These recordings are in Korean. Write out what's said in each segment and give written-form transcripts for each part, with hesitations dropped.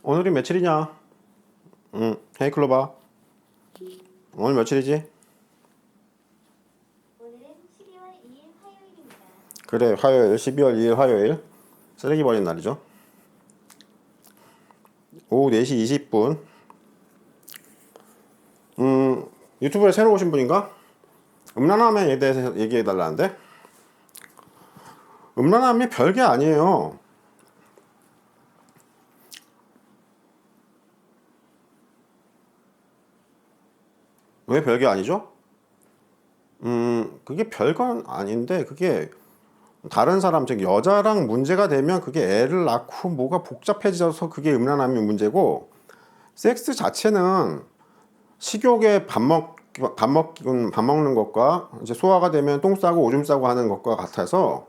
오늘이 며칠이냐? 헤이 클로바. 오늘 며칠이지? 오늘은 12월 2일 화요일입니다. 그래, 화요일, 12월 2일 화요일. 쓰레기 버리는 날이죠. 오후 4시 20분. 유튜브에 새로 오신 분인가? 음란함에 대해서 얘기해 달라는데? 음란함이 별게 아니에요. 왜 별게 아니죠? 그게 별건 아닌데, 그게 다른 사람, 즉 여자랑 문제가 되면 그게 애를 낳고 뭐가 복잡해져서 그게 음란함이 문제고, 섹스 자체는 식욕에 밥 먹는 것과 이제 소화가 되면 똥 싸고 오줌 싸고 하는 것과 같아서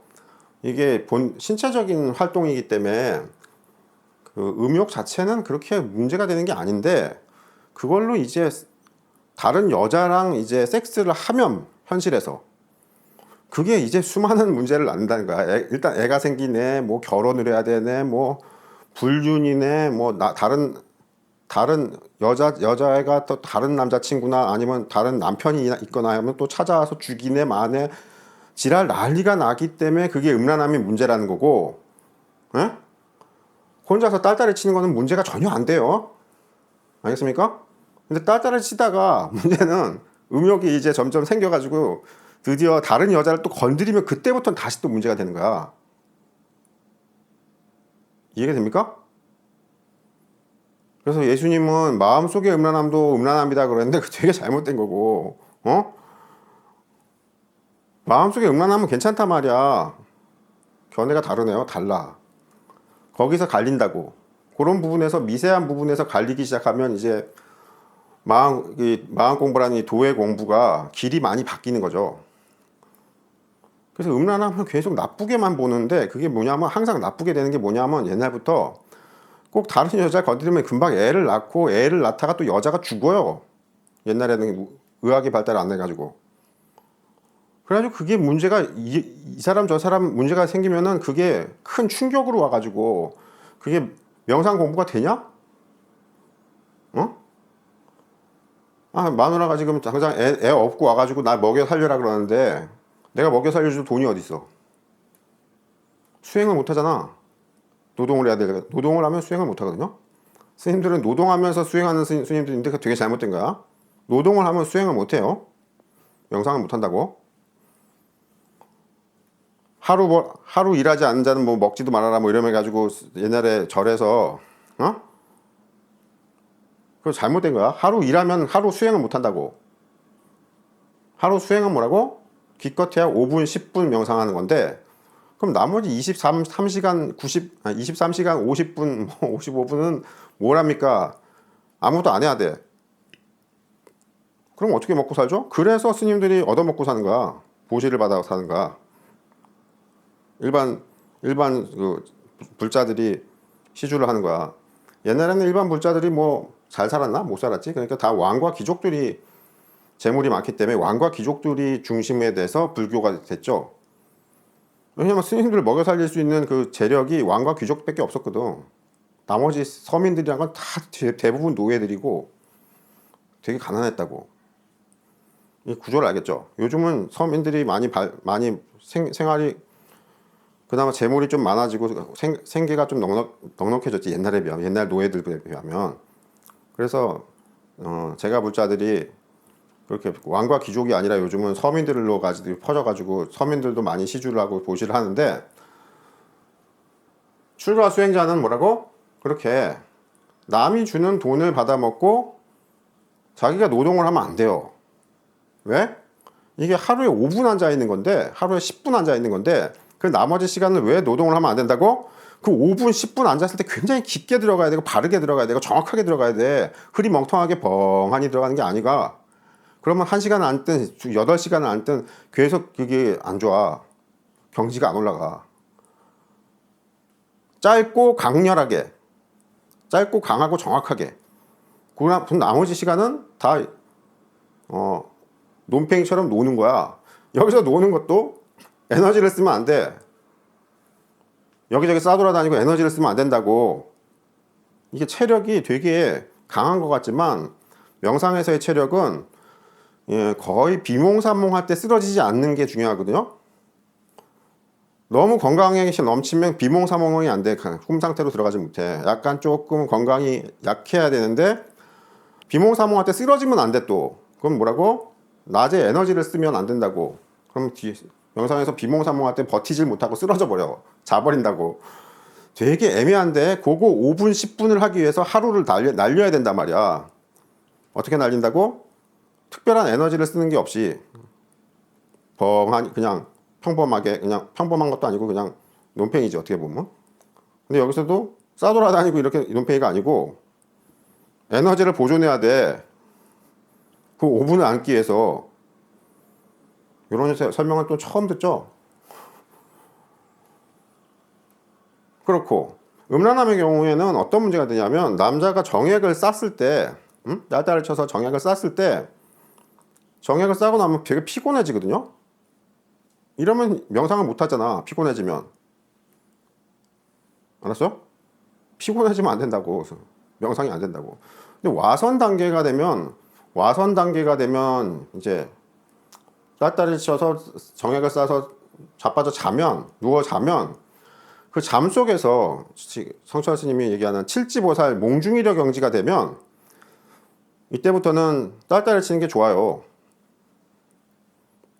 이게 신체적인 활동이기 때문에 그 음욕 자체는 그렇게 문제가 되는 게 아닌데, 그걸로 이제 다른 여자랑 이제 섹스를 하면 현실에서 그게 이제 수많은 문제를 낳는다는 거야. 일단 애가 생기네, 뭐 결혼을 해야 되네, 뭐 불륜이네, 뭐 다른 여자애가 또 다른 남자친구나 아니면 다른 남편이 있거나 하면 또 찾아와서 죽이네 마네 지랄 난리가 나기 때문에 그게 음란함이 문제라는 거고, 에? 혼자서 딸딸이 치는 거는 문제가 전혀 안 돼요. 알겠습니까? 근데 딸딸이 치다가 문제는 음욕이 이제 점점 생겨가지고 드디어 다른 여자를 또 건드리면 그때부터는 다시 또 문제가 되는 거야. 이해가 됩니까? 그래서 예수님은 마음속의 음란함도 음란함이다 그랬는데 그 되게 잘못된 거고, 마음속의 음란함은 괜찮단 말이야. 견해가 다르네요. 달라. 거기서 갈린다고. 그런 부분에서 미세한 부분에서 갈리기 시작하면 이제 마음 공부라는 이 도의 공부가 길이 많이 바뀌는 거죠. 그래서 음란함은 계속 나쁘게만 보는데 그게 뭐냐면 항상 나쁘게 되는 게 뭐냐면 옛날부터 꼭 다른 여자 건드리면 금방 애를 낳고 애를 낳다가 또 여자가 죽어요. 옛날에는 의학이 발달 안 해가지고. 그래가지고 그게 문제가 이 사람 저 사람 문제가 생기면은 그게 큰 충격으로 와가지고 그게 명상 공부가 되냐? 어? 아 마누라가 지금 당장 애 업고 와가지고 나 먹여 살려라 그러는데 내가 먹여 살려줄 돈이 어딨어? 수행을 못 하잖아. 노동을 해야 돼. 노동을 하면 수행을 못 하거든요. 스님들은 노동하면서 수행하는 스님들인데 그게 되게 잘못된 거야. 노동을 하면 수행을 못 해요. 명상을 못 한다고. 하루 일하지 않는 자는 뭐 먹지도 말아라 뭐 이러면 가지고 옛날에 절에서 그거 잘못된 거야. 하루 일하면 하루 수행을 못 한다고. 하루 수행은 뭐라고? 기껏해야 5분 10분 명상하는 건데 그럼 나머지 23시간 23시간 50분 55분은 뭘 합니까? 아무것도 안 해야 돼. 그럼 어떻게 먹고 살죠? 그래서 스님들이 얻어먹고 사는 거야. 보시를 받아 사는 거야. 일반 그 불자들이 시주를 하는 거야. 옛날에는 일반 불자들이 뭐 잘 살았나? 못 살았지? 그러니까 다 왕과 귀족들이 재물이 많기 때문에 왕과 귀족들이 중심에 대해서 불교가 됐죠. 왜냐면 스님들 먹여 살릴 수 있는 그 재력이 왕과 귀족밖에 없었거든. 나머지 서민들이란 건 다 대부분 노예들이고 되게 가난했다고. 이 구조를 알겠죠? 요즘은 서민들이 많이 생활이 그나마 재물이 좀 많아지고 생계가 좀 넉넉해졌지. 옛날 노예들에 비하면. 그래서 제가 불자들이 그렇게 왕과 귀족이 아니라 요즘은 서민들로 가지고 퍼져가지고 서민들도 많이 시주를 하고 보시를 하는데 출가 수행자는 뭐라고? 그렇게 남이 주는 돈을 받아먹고 자기가 노동을 하면 안 돼요. 왜? 이게 하루에 5분 앉아 있는 건데 하루에 10분 앉아 있는 건데 그 나머지 시간을 왜 노동을 하면 안 된다고? 그 5분 10분 앉았을 때 굉장히 깊게 들어가야 되고 바르게 들어가야 되고 정확하게 들어가야 돼. 흐리멍텅하게 벙하니 들어가는 게 아니가. 그러면 1시간 앉든 8시간을 앉든 계속 그게 안 좋아. 경지가 안 올라가. 짧고 강렬하게, 짧고 강하고 정확하게. 그 나머지 시간은 다 논팽이처럼 노는 거야. 여기서 노는 것도 에너지를 쓰면 안 돼. 여기저기 싸돌아다니고 에너지를 쓰면 안 된다고. 이게 체력이 되게 강한 것 같지만 명상에서의 체력은 거의 비몽사몽할 때 쓰러지지 않는 게 중요하거든요. 너무 건강에 넘치면 비몽사몽이 안 돼. 꿈 상태로 들어가지 못해. 약간 조금 건강이 약해야 되는데 비몽사몽할 때 쓰러지면 안 돼 또. 그럼 뭐라고? 낮에 에너지를 쓰면 안 된다고. 그럼 명상에서 비몽사몽할 때 버티질 못하고 쓰러져 버려. 자버린다고. 되게 애매한데 그거 5분 10분을 하기 위해서 하루를 날려야 된단 말이야. 어떻게 날린다고? 특별한 에너지를 쓰는 게 없이 벙하니 그냥 평범하게, 그냥 평범한 것도 아니고 그냥 논팽이지 어떻게 보면. 근데 여기서도 싸돌아다니고 이렇게 논팽이가 아니고 에너지를 보존해야 돼. 그 5분을 앉기 위해서. 이런 설명을 또 처음 듣죠. 그렇고 음란함의 경우에는 어떤 문제가 되냐면 남자가 정액을 쌌을 때, 딸딸을 쳐서 정액을 쌌을 때 정액을 싸고 나면 되게 피곤해지거든요. 이러면 명상을 못 하잖아. 피곤해지면. 알았어? 피곤해지면 안 된다고. 명상이 안 된다고. 근데 와선 단계가 되면 이제 딸딸을 쳐서 정액을 싸서 자빠져 자면, 누워 자면 그 잠 속에서 성철 스님이 얘기하는 칠지보살 몽중이려 경지가 되면 이때부터는 딸딸을 치는 게 좋아요.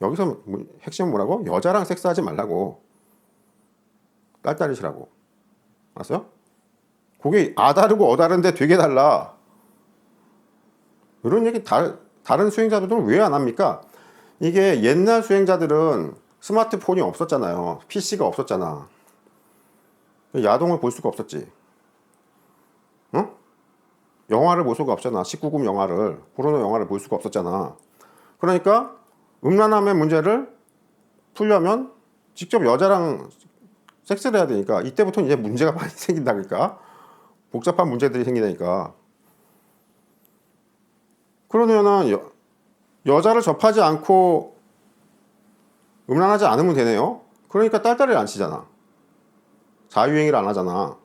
여기서 핵심은 뭐라고? 여자랑 섹스하지 말라고. 딸딸을 치라고. 알았어요? 그게 아다르고 어다른데 되게 달라. 이런 얘기 다른 수행자들은 왜 안 합니까? 이게 옛날 수행자들은 스마트폰이 없었잖아요. PC가 없었잖아. 야동을 볼 수가 없었지. 응? 영화를 볼 수가 없잖아. 19금 영화를, 포르노 영화를 볼 수가 없었잖아. 그러니까 음란함의 문제를 풀려면 직접 여자랑 섹스를 해야 되니까 이때부터 이제 문제가 많이 생긴다니까. 복잡한 문제들이 생기다니까. 그러면은 여자를 접하지 않고 음란하지 않으면 되네요. 그러니까 딸딸을 안 치잖아. 자유행위를 안 하잖아.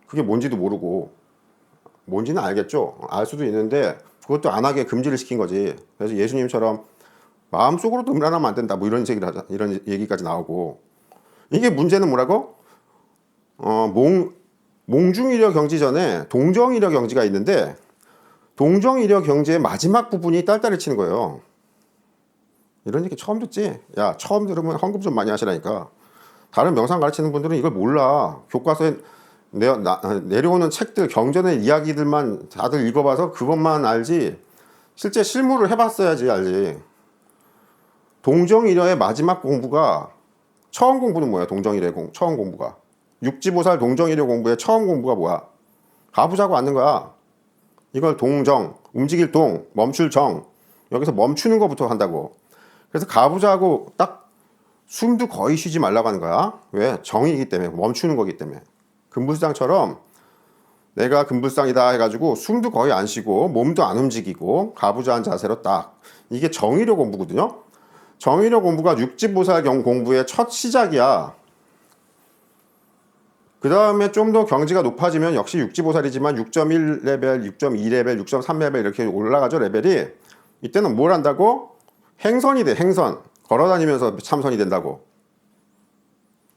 그게 뭔지도 모르고. 뭔지는 알겠죠. 알 수도 있는데 그것도 안 하게 금지를 시킨 거지. 그래서 예수님처럼 마음속으로도 음란하면 안 된다. 뭐 이런 얘기까지 나오고. 이게 문제는 뭐라고? 몽중이려 경지 전에 동정이려 경지가 있는데 동정이려 경지의 마지막 부분이 딸딸을 치는 거예요. 이런 얘기 처음 듣지? 야, 처음 들으면 헌금 좀 많이 하시라니까. 다른 명상 가르치는 분들은 이걸 몰라. 교과서에 내려오는 책들, 경전의 이야기들만 다들 읽어봐서 그것만 알지. 실제 실무를 해봤어야지 알지. 동정이려의 마지막 공부가, 처음 공부는 뭐야? 동정이려 처음 공부가. 육지보살 동정이려 공부의 처음 공부가 뭐야? 가부자고 앉는 거야. 이걸 동정, 움직일 동, 멈출 정. 여기서 멈추는 것부터 한다고. 그래서 가부자고 딱 숨도 거의 쉬지 말라고 하는 거야. 왜? 정이기 때문에, 멈추는 거기 때문에. 금불상처럼 내가 금불상이다 해가지고 숨도 거의 안 쉬고 몸도 안 움직이고 가부좌한 자세로 딱. 이게 정의력 공부거든요. 정의력 공부가 육지보살 공부의 첫 시작이야. 그 다음에 좀 더 경지가 높아지면 역시 육지보살이지만 6.1레벨, 6.2레벨, 6.3레벨 이렇게 올라가죠, 레벨이. 이때는 뭘 한다고? 행선이 돼, 행선. 걸어다니면서 참선이 된다고.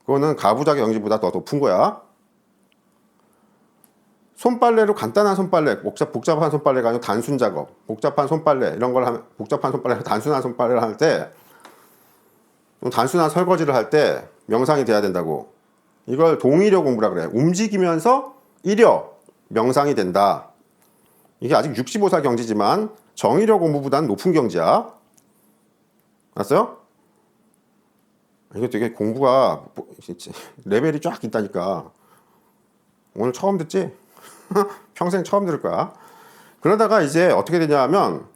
그거는 가부좌 경지보다 더 높은 거야. 손빨래로 간단한 손빨래, 복잡한 손빨래가 아니고 단순 작업, 복잡한 손빨래 이런 걸 하면, 복잡한 손빨래, 단순한 손빨래를 할 때, 단순한 설거지를 할 때 명상이 돼야 된다고. 이걸 동의력 공부라 그래. 움직이면서 이력 명상이 된다. 이게 아직 65살 경지지만 정의력 공부보다는 높은 경지야. 알았어요? 이거 되게 공부가 레벨이 쫙 있다니까. 오늘 처음 듣지? 평생 처음 들을 거야. 그러다가 이제 어떻게 되냐 하면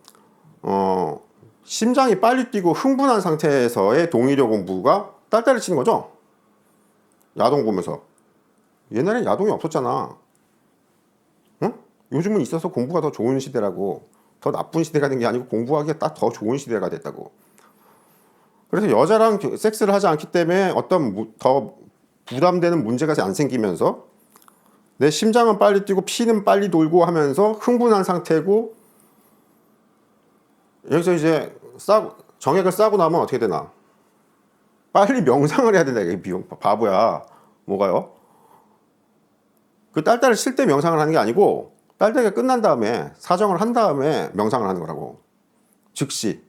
심장이 빨리 뛰고 흥분한 상태에서의 동의력 공부가 딸딸을 치는 거죠. 야동 보면서. 옛날엔 야동이 없었잖아. 응? 요즘은 있어서 공부가 더 좋은 시대라고. 더 나쁜 시대가 된 게 아니고 공부하기가 딱 더 좋은 시대가 됐다고. 그래서 여자랑 섹스를 하지 않기 때문에 어떤 더 부담되는 문제가 안 생기면서 내 심장은 빨리 뛰고 피는 빨리 돌고 하면서 흥분한 상태고 여기서 이제 정액을 싸고 나면 어떻게 되나? 빨리 명상을 해야 된다. 이게 비용 바보야. 뭐가요? 그 딸딸을 쉴 때 명상을 하는 게 아니고 딸딸이가 끝난 다음에 사정을 한 다음에 명상을 하는 거라고. 즉시.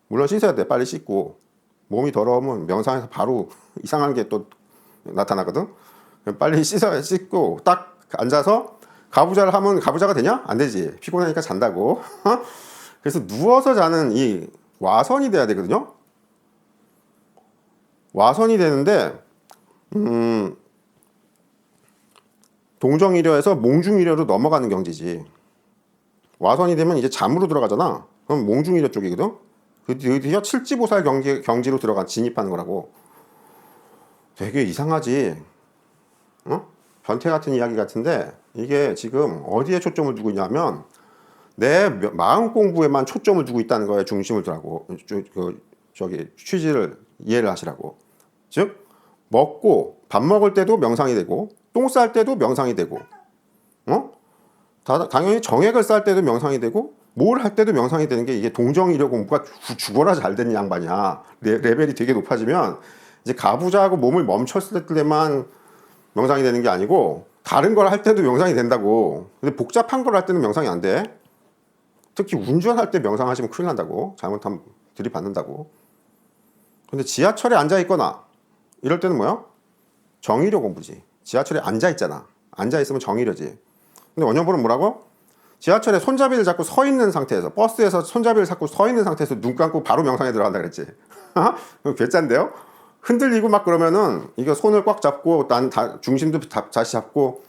물론 씻어야 돼. 빨리 씻고. 몸이 더러우면 명상에서 바로 이상한 게 또 나타나거든. 빨리 씻고 딱 앉아서 가부좌를 하면 가부좌가 되냐? 안 되지. 피곤하니까 잔다고. 그래서 누워서 자는 이 와선이 돼야 되거든요. 와선이 되는데 동정이려에서 몽중이려로 넘어가는 경지지. 와선이 되면 이제 잠으로 들어가잖아. 그럼 몽중이려 쪽이거든. 드디어 칠지보살 경지로 진입하는 거라고. 되게 이상하지. 어? 변태 같은 이야기 같은데 이게 지금 어디에 초점을 두고 있냐면 내 마음 공부에만 초점을 두고 있다는 거에 중심을 두라고. 취지를 이해를 하시라고. 즉 먹고 밥 먹을 때도 명상이 되고 똥 쌀 때도 명상이 되고 당연히 정액을 쌀 때도 명상이 되고 뭘 할 때도 명상이 되는 게 이게 동정이려 공부가 죽어라 잘 되는 양반이야. 레벨이 되게 높아지면 이제 가부좌하고 몸을 멈췄을 때만 명상이 되는 게 아니고 다른 걸 할 때도 명상이 된다고. 근데 복잡한 걸 할 때는 명상이 안 돼. 특히 운전할 때 명상하시면 큰일 난다고. 잘못하면 들이받는다고. 근데 지하철에 앉아 있거나 이럴 때는 뭐야? 정의려 공부지. 지하철에 앉아 있잖아. 앉아 있으면 정의려지. 근데 원영보는 뭐라고? 지하철에 손잡이를 잡고 서 있는 상태에서 버스에서 손잡이를 잡고 서 있는 상태에서 눈 감고 바로 명상에 들어간다 그랬지. 괴짠데요? 흔들리고 막 그러면은 이거 손을 꽉 잡고 중심도 다시 잡고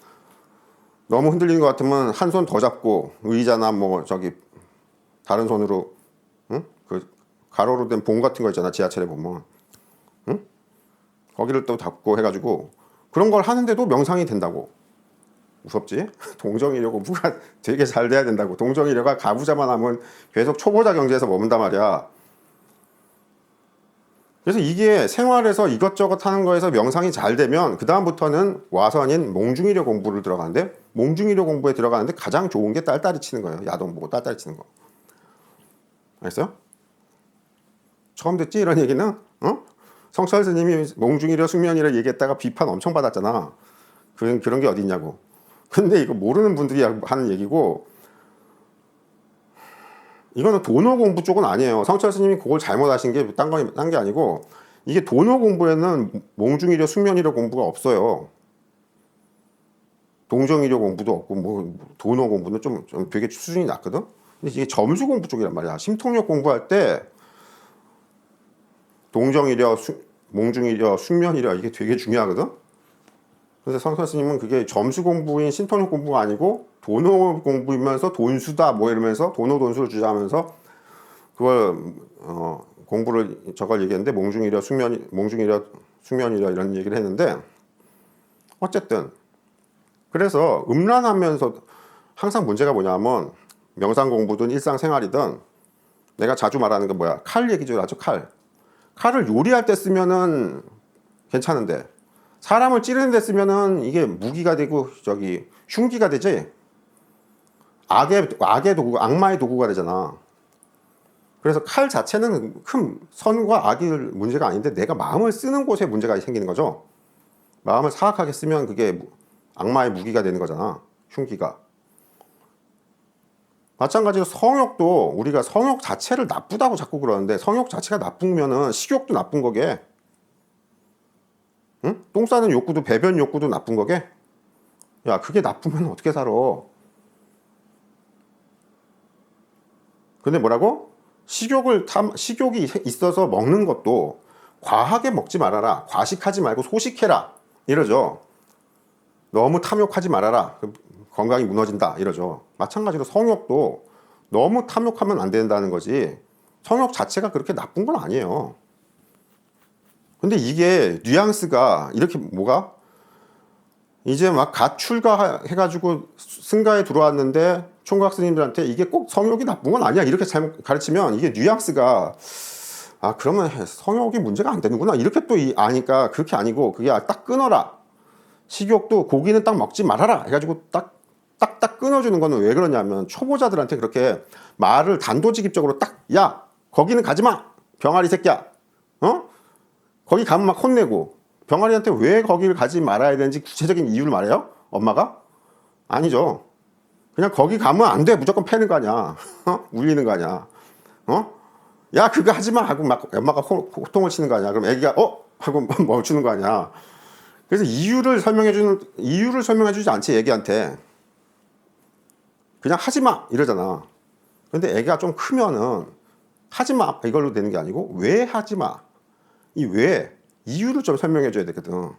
너무 흔들리는 것 같으면 한 손 더 잡고 의자나 뭐 저기 다른 손으로 그 가로로 된 봉 같은 거 있잖아. 지하철에 보면 거기를 또 잡고 해가지고 그런 걸 하는데도 명상이 된다고. 무섭지? 동정이려 공부가 되게 잘 돼야 된다고. 동정이려가 가부좌만 하면 계속 초보자 경지에서 머문단 말이야. 그래서 이게 생활에서 이것저것 하는 거에서 명상이 잘 되면 그 다음부터는 와선인 몽중이려 공부를 들어가는데 몽중이려 공부에 들어가는데 가장 좋은 게 딸딸이 치는 거예요. 야동 보고 딸딸이 치는 거. 알겠어요? 처음 듣지 이런 얘기는? 성철 스님이 몽중이려 숙면이라 얘기했다가 비판 엄청 받았잖아. 그런 게 어디 있냐고. 근데 이거 모르는 분들이 하는 얘기고 이거는 도노 공부 쪽은 아니에요. 성철 스님이 그걸 잘못하신 게 딴 게 아니고 이게 도노 공부에는 몽중이려 숙면이려 공부가 없어요. 동정이려 공부도 없고 뭐 도노 공부는 좀 되게 수준이 낮거든. 근데 이게 점수 공부 쪽이란 말이야. 심통력 공부할 때 동정이려 몽중이려 숙면이려 이게 되게 중요하거든. 그래서 성철 스님은 그게 점수 공부인 심통력 공부가 아니고 도노 공부이면서 돈수다 뭐 이러면서 도노 돈수를 주자면서 그걸 공부를 저걸 얘기했는데 몽중이려 숙면이려 이런 얘기를 했는데 어쨌든 그래서 음란하면서 항상 문제가 뭐냐면 명상 공부든 일상생활이든 내가 자주 말하는 게 뭐야? 칼 얘기죠. 아주 칼을 요리할 때 쓰면은 괜찮은데 사람을 찌르는 데 쓰면은 이게 무기가 되고 흉기가 되지. 악의 도구, 악마의 도구가 되잖아. 그래서 칼 자체는 큰 선과 악이 문제가 아닌데 내가 마음을 쓰는 곳에 문제가 생기는 거죠. 마음을 사악하게 쓰면 그게 악마의 무기가 되는 거잖아. 흉기가. 마찬가지로 성욕도 우리가 성욕 자체를 나쁘다고 자꾸 그러는데 성욕 자체가 나쁘면은 식욕도 나쁜 거게. 응? 똥 싸는 욕구도 배변 욕구도 나쁜 거게. 야, 그게 나쁘면 어떻게 살아? 근데 뭐라고? 식욕이 있어서 먹는 것도 과하게 먹지 말아라. 과식하지 말고 소식해라. 이러죠. 너무 탐욕하지 말아라. 건강이 무너진다. 이러죠. 마찬가지로 성욕도 너무 탐욕하면 안 된다는 거지. 성욕 자체가 그렇게 나쁜 건 아니에요. 근데 이게 뉘앙스가 이렇게 뭐가? 이제 막 갓 출가해가지고 승가에 들어왔는데 총각 스님들한테 이게 꼭 성욕이 나쁜 건 아니야. 이렇게 잘못 가르치면 이게 뉘앙스가 그러면 성욕이 문제가 안 되는구나. 이렇게 또 아니까 그렇게 아니고 그게 딱 끊어라. 식욕도 고기는 딱 먹지 말아라 해가지고 딱딱딱 끊어주는 거는 왜 그러냐면 초보자들한테 그렇게 말을 단도직입적으로 딱 야 거기는 가지마 병아리 새끼야 거기 가면 막 혼내고 병아리한테 왜 거기를 가지 말아야 되는지 구체적인 이유를 말해요? 엄마가? 아니죠. 그냥 거기 가면 안 돼 무조건 패는 거 아니야. 울리는 거 아니야. 야 그거 하지마 하고 막 엄마가 호통을 치는 거 아니야. 그럼 애기가 하고 멈추는 거 아니야. 그래서 이유를 설명해 주지 않지 애기한테. 그냥 하지마 이러잖아. 근데 애기가 좀 크면은 하지마 이걸로 되는 게 아니고 왜 하지마 이 왜 이유를 좀 설명해 줘야 되거든.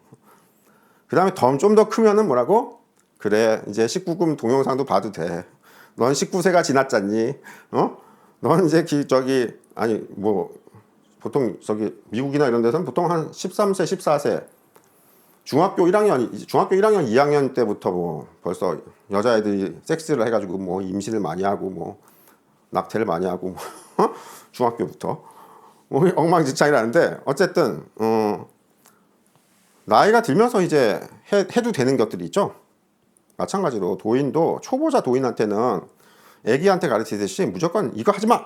그 다음에 좀 더 크면은 뭐라고? 그래 이제 19금 동영상도 봐도 돼. 넌 19세가 지났잖니. 넌 이제 아니 뭐 보통 미국이나 이런 데서는 보통 한 13세 14세 중학교 1학년 2학년 때부터 뭐 벌써 여자애들이 섹스를 해가지고 뭐 임신을 많이 하고 뭐 낙태를 많이 하고 중학교부터 뭐 엉망진창이라는데 어쨌든 나이가 들면서 이제 해도 되는 것들이 있죠. 마찬가지로 도인도 초보자 도인한테는 애기한테 가르치듯이 무조건 이거 하지마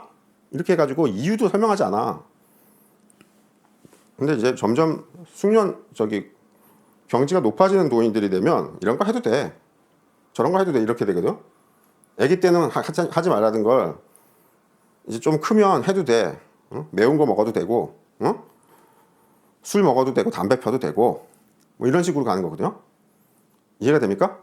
이렇게 해가지고 이유도 설명하지 않아. 근데 이제 점점 숙련 경지가 높아지는 도인들이 되면 이런 거 해도 돼 저런 거 해도 돼 이렇게 되거든. 애기 때는 하지 말라는 걸 이제 좀 크면 해도 돼. 매운 거 먹어도 되고 술 먹어도 되고 담배 펴도 되고 뭐 이런 식으로 가는 거거든요. 이해가 됩니까?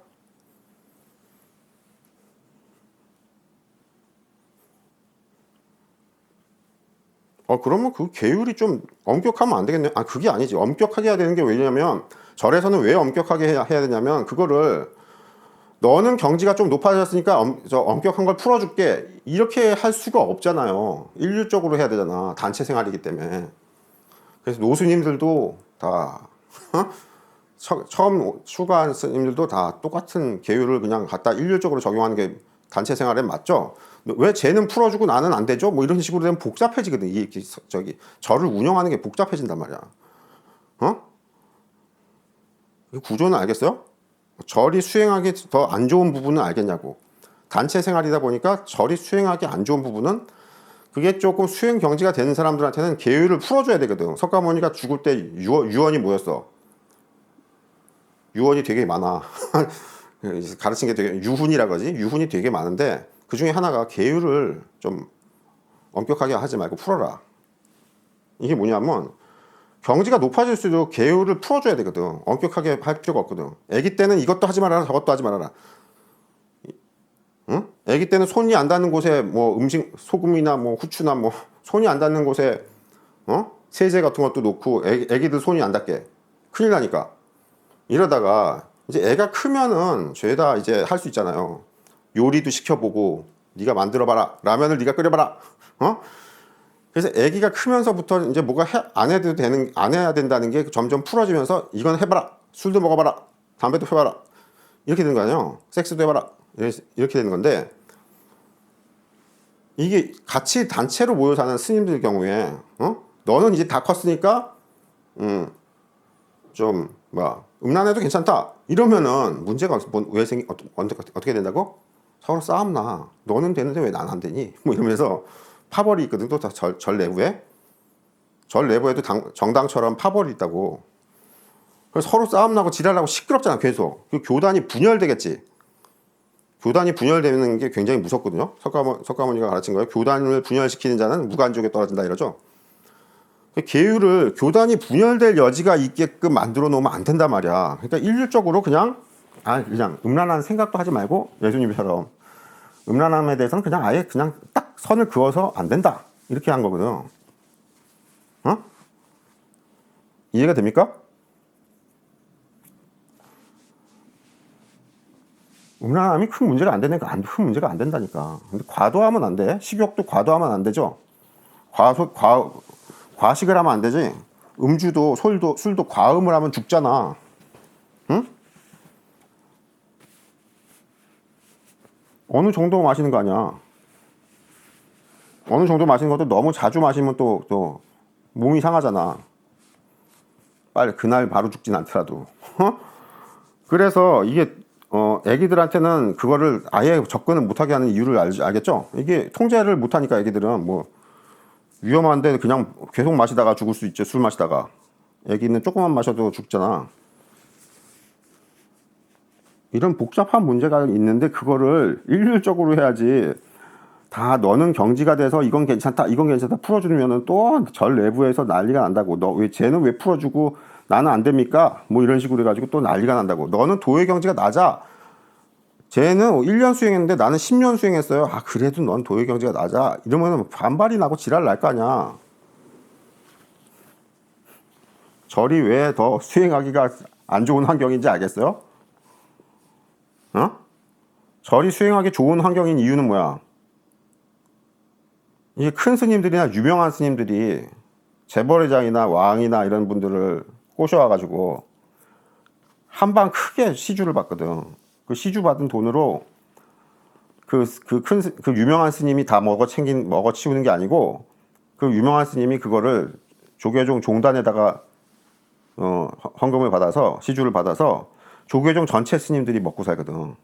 그러면 그 계율이 좀 엄격하면 안 되겠네요. 그게 아니지. 엄격하게 해야 되는 게 왜냐면 절에서는 왜 엄격하게 해야 되냐면 그거를 너는 경지가 좀 높아졌으니까 엄격한 걸 풀어줄게 이렇게 할 수가 없잖아요. 일률적으로 해야 되잖아. 단체 생활이기 때문에. 그래서 노스님들도 다 처음 추가한 스님들도 다 똑같은 계율을 그냥 갖다 일률적으로 적용하는 게 단체 생활에 맞죠? 왜 쟤는 풀어주고 나는 안 되죠? 뭐 이런 식으로 되면 복잡해지거든. 절을 운영하는 게 복잡해진단 말이야. 그 구조는 알겠어요? 절이 수행하기 더 안 좋은 부분은 알겠냐고. 단체 생활이다 보니까 절이 수행하기 안 좋은 부분은 그게 조금 수행 경지가 되는 사람들한테는 계율을 풀어줘야 되거든. 석가모니가 죽을 때 유언이 뭐였어? 유언이 되게 많아. 가르친 게 되게 유훈이라 그러지. 유훈이 되게 많은데 그 중에 하나가 계율을 좀 엄격하게 하지 말고 풀어라. 이게 뭐냐면 경지가 높아질수록 계율을 풀어줘야 되거든. 엄격하게 할 필요가 없거든. 아기 때는 이것도 하지 말아라 저것도 하지 말아라. 응? 아기 때는 손이 안 닿는 곳에 뭐 음식 소금이나 뭐 후추나 뭐 손이 안 닿는 곳에 세제 같은 것도 놓고 아기들 손이 안 닿게 큰일 나니까. 이러다가 이제 애가 크면은 죄다 이제 할 수 있잖아요. 요리도 시켜보고 네가 만들어봐라. 라면을 네가 끓여봐라. 그래서 아기가 크면서부터 이제 뭐가 안 해야 된다는 게 점점 풀어지면서 이건 해봐라. 술도 먹어봐라. 담배도 펴봐라. 이렇게 되는 거 아니에요. 섹스도 해봐라. 이렇게 되는 건데 이게 같이 단체로 모여 사는 스님들 경우에 너는 이제 다 컸으니까 좀 음란해도 괜찮다. 이러면은 문제가 어떻게 된다고? 서로 싸움 나. 너는 되는데 왜 난 안 되니? 뭐 이러면서 파벌이 있거든. 또 절 내부에. 절 내부에도 정당처럼 파벌이 있다고. 그래서 서로 싸움 나고 지랄하고 시끄럽잖아. 계속. 그 교단이 분열되겠지. 교단이 분열되는 게 굉장히 무섭거든요. 석가모니가 가르친 거예요. 교단을 분열시키는 자는 무간족에 떨어진다 이러죠. 계율을 교단이 분열될 여지가 있게끔 만들어 놓으면 안 된단 말이야. 그러니까 일률적으로 그냥 음란한 생각도 하지 말고 예수님처럼 음란함에 대해서는 그냥 아예 그냥 딱 선을 그어서 안 된다. 이렇게 한 거거든. 이해가 됩니까? 음란함이 큰 문제가 안 되니까 큰 문제가 안 된다니까. 근데 과도하면 안 돼. 식욕도 과도하면 안 되죠. 과식을 하면 안 되지. 음주도 술도 과음을 하면 죽잖아. 응? 어느 정도 마시는 거 아니야. 어느 정도 마시는 것도 너무 자주 마시면 또 몸이 상하잖아. 빨리 그날 바로 죽진 않더라도. 그래서 이게 애기들한테는 그거를 아예 접근을 못하게 하는 이유를 알겠죠? 이게 통제를 못하니까 애기들은 뭐 위험한데 그냥 계속 마시다가 죽을 수 있죠. 술 마시다가. 애기는 조금만 마셔도 죽잖아. 이런 복잡한 문제가 있는데 그거를 일률적으로 해야지. 다 너는 경지가 돼서 이건 괜찮다 풀어주면은 또 절 내부에서 난리가 난다고. 쟤는 왜 풀어주고 나는 안 됩니까? 뭐 이런 식으로 해가지고 또 난리가 난다고. 너는 도의 경지가 낮아. 쟤는 1년 수행했는데 나는 10년 수행했어요. 아 그래도 넌 도의 경지가 낮아. 이러면은 반발이 나고 지랄 날 거 아니야. 절이 왜 더 수행하기가 안 좋은 환경인지 알겠어요? 절이 수행하기 좋은 환경인 이유는 뭐야? 이게 큰 스님들이나 유명한 스님들이 재벌회장이나 왕이나 이런 분들을 꼬셔와가지고 한방 크게 시주를 받거든. 그 시주 받은 돈으로 그 유명한 스님이 다 먹어 치우는 게 아니고 그 유명한 스님이 그거를 조계종 종단에다가 헌금을 받아서 시주를 받아서 조계종 전체 스님들이 먹고 살거든.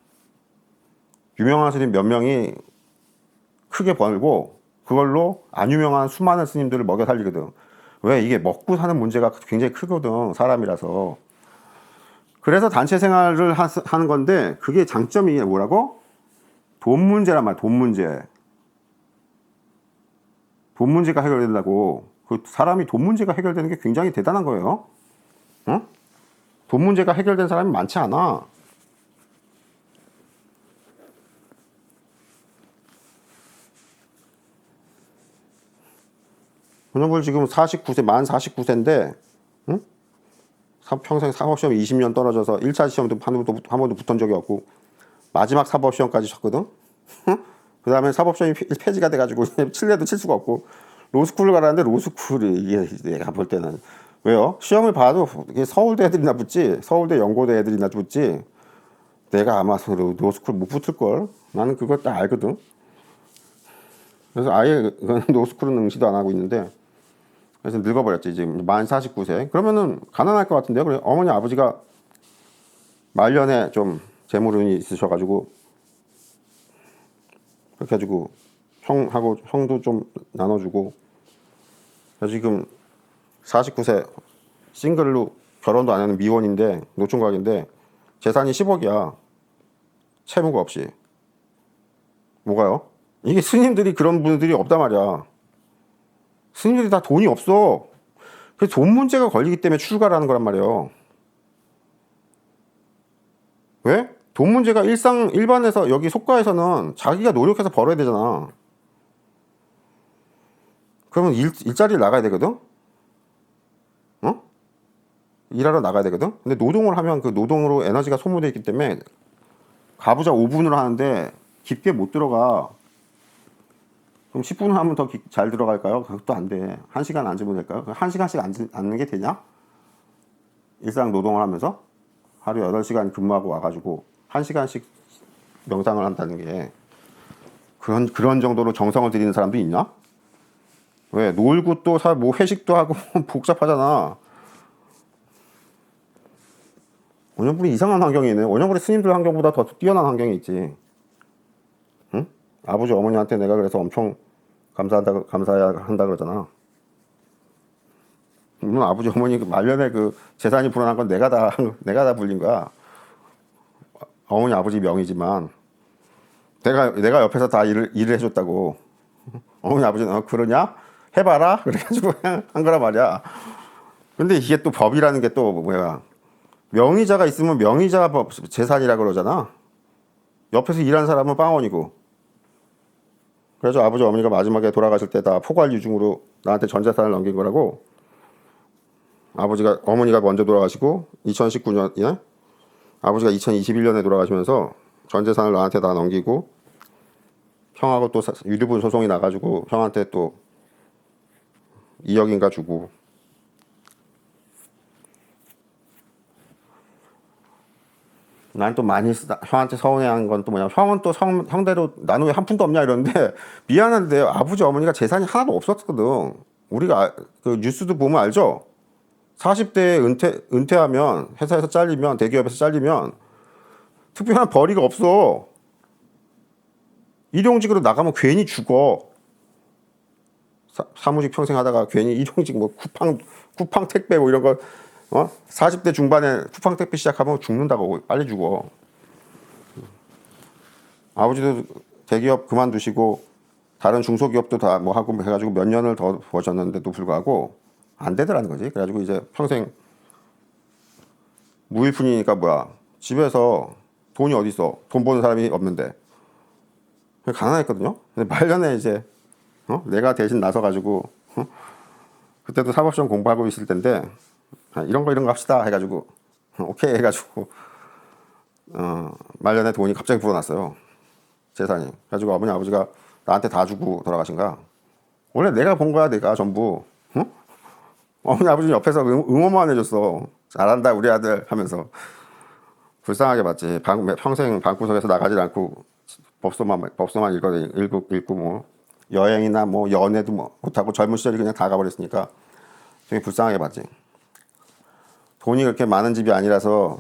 유명한 스님 몇 명이 크게 벌고 그걸로 안 유명한 수많은 스님들을 먹여 살리거든. 왜? 이게 먹고 사는 문제가 굉장히 크거든. 사람이라서. 그래서 단체 생활을 하는 건데 그게 장점이 뭐라고? 돈 문제란 말이야. 돈 문제. 돈 문제가 해결된다고. 그 사람이 돈 문제가 해결되는 게 굉장히 대단한 거예요. 응? 돈 문제가 해결된 사람이 많지 않아. 원영불 지금 49세, 만 49세인데, 응? 평생 사법시험 20년 떨어져서 1차 시험도 한 번도 붙은 적이 없고, 마지막 사법시험까지 쳤거든? 그 다음에 사법시험이 폐지가 돼가지고, 칠래도 칠 수가 없고, 로스쿨을 가라는데, 로스쿨이, 이게 내가 볼 때는. 왜요? 시험을 봐도 서울대 애들이나 붙지, 서울대 연고대 애들이나 붙지, 내가 아마 로스쿨 못 붙을걸? 나는 그걸 딱 알거든? 그래서 아예 로스쿨은 응시도 안 하고 있는데, 그래서 늙어버렸지. 지금 만 49세. 그러면은 가난할 것 같은데요. 그래 어머니 아버지가 말년에 좀 재물운이 있으셔가지고 그렇게 해가지고 형도 좀 나눠주고. 그래서 지금 49세 싱글로 결혼도 안 하는 미혼인데 노총각인데 재산이 10억이야. 채무가 없이. 뭐가요? 이게 스님들이 그런 분들이 없단 말이야. 스님들이 다 돈이 없어. 그래서 돈 문제가 걸리기 때문에 출가를 하는 거란 말이에요. 왜? 돈 문제가 일반에서 여기 속가에서는 자기가 노력해서 벌어야 되잖아. 그러면 일자리를 나가야 되거든? 일하러 나가야 되거든? 근데 노동을 하면 그 노동으로 에너지가 소모되어 있기 때문에 가부좌 5분을 하는데 깊게 못 들어가. 그럼 10분 하면 더 잘 들어갈까요? 그것도 안 돼. 1시간 앉으면 될까요? 1시간씩 앉는 게 되냐? 일상 노동을 하면서 하루 8시간 근무하고 와가지고 1시간씩 명상을 한다는 게 그런 정도로 정성을 들이는 사람도 있나? 왜? 놀고 또 뭐 회식도 하고 복잡하잖아. 원영불이 이상한 환경이네. 원영불이 스님들 환경보다 더 뛰어난 환경이 있지. 응? 아버지 어머니한테 내가 그래서 엄청 감사해야 한다 그러잖아. 물론 아버지 어머니 말년에 그 재산이 불어난 건 내가 다 불린 거야. 어머니 아버지 명의지만 내가 옆에서 다 일을 해줬다고. 어머니 아버지는 그러냐? 해봐라. 그래가지고 한 거란 말이야. 근데 이게 또 법이라는 게 또 뭐야? 명의자가 있으면 명의자 법 재산이라 그러잖아. 옆에서 일하는 사람은 빵원이고. 그래서 아버지 어머니가 마지막에 돌아가실 때 다 포괄유증으로 나한테 전 재산을 넘긴 거라고. 어머니가 먼저 돌아가시고 2019년이야. 아버지가 2021년에 돌아가시면서 전 재산을 나한테 다 넘기고 형하고 또 유류분 소송이 나가지고 형한테 또 2억인가 주고. 난 또 많이 형한테 서운해한 건 또 뭐냐, 형은 또 형대로 나는 왜 한 푼도 없냐 이러는데 미안한데 아버지 어머니가 재산이 하나도 없었거든. 우리가 그 뉴스도 보면 알죠? 40대에 은퇴하면 회사에서 잘리면 대기업에서 잘리면 특별한 벌이가 없어. 일용직으로 나가면 괜히 죽어. 사무직 평생 하다가 괜히 일용직 뭐 쿠팡 택배 뭐 이런 거 40대 중반에 쿠팡 택배 시작하면 죽는다고 빨리 죽어. 아버지도 대기업 그만두시고 다른 중소기업도 다 뭐 하고 해가지고 몇 년을 더 버셨는데도 불구하고 안 되더라는 거지. 그래가지고 이제 평생 무일푼이니까 뭐야 집에서 돈이 어디 있어? 돈 버는 사람이 없는데 가난했거든요. 근데 말년에 이제 내가 대신 나서가지고 그때도 사법시험 공부하고 있을 텐데 이런 거 합시다 해가지고 오케이 해가지고 말년에 돈이 갑자기 불어났어요. 재산이. 그래가지고 어머니 아버지가 나한테 다 주고 돌아가신 거야. 원래 내가 본 거야. 내가 전부. 어머니 아버지 옆에서 응원만 해줬어. 잘한다 우리 아들 하면서. 불쌍하게 봤지. 평생 방구석에서 나가지 않고 법서만 읽고 뭐 여행이나 뭐 연애도 뭐 못하고 젊은 시절이 그냥 다 가버렸으니까 되게 불쌍하게 봤지. 돈이 그렇게 많은 집이 아니라서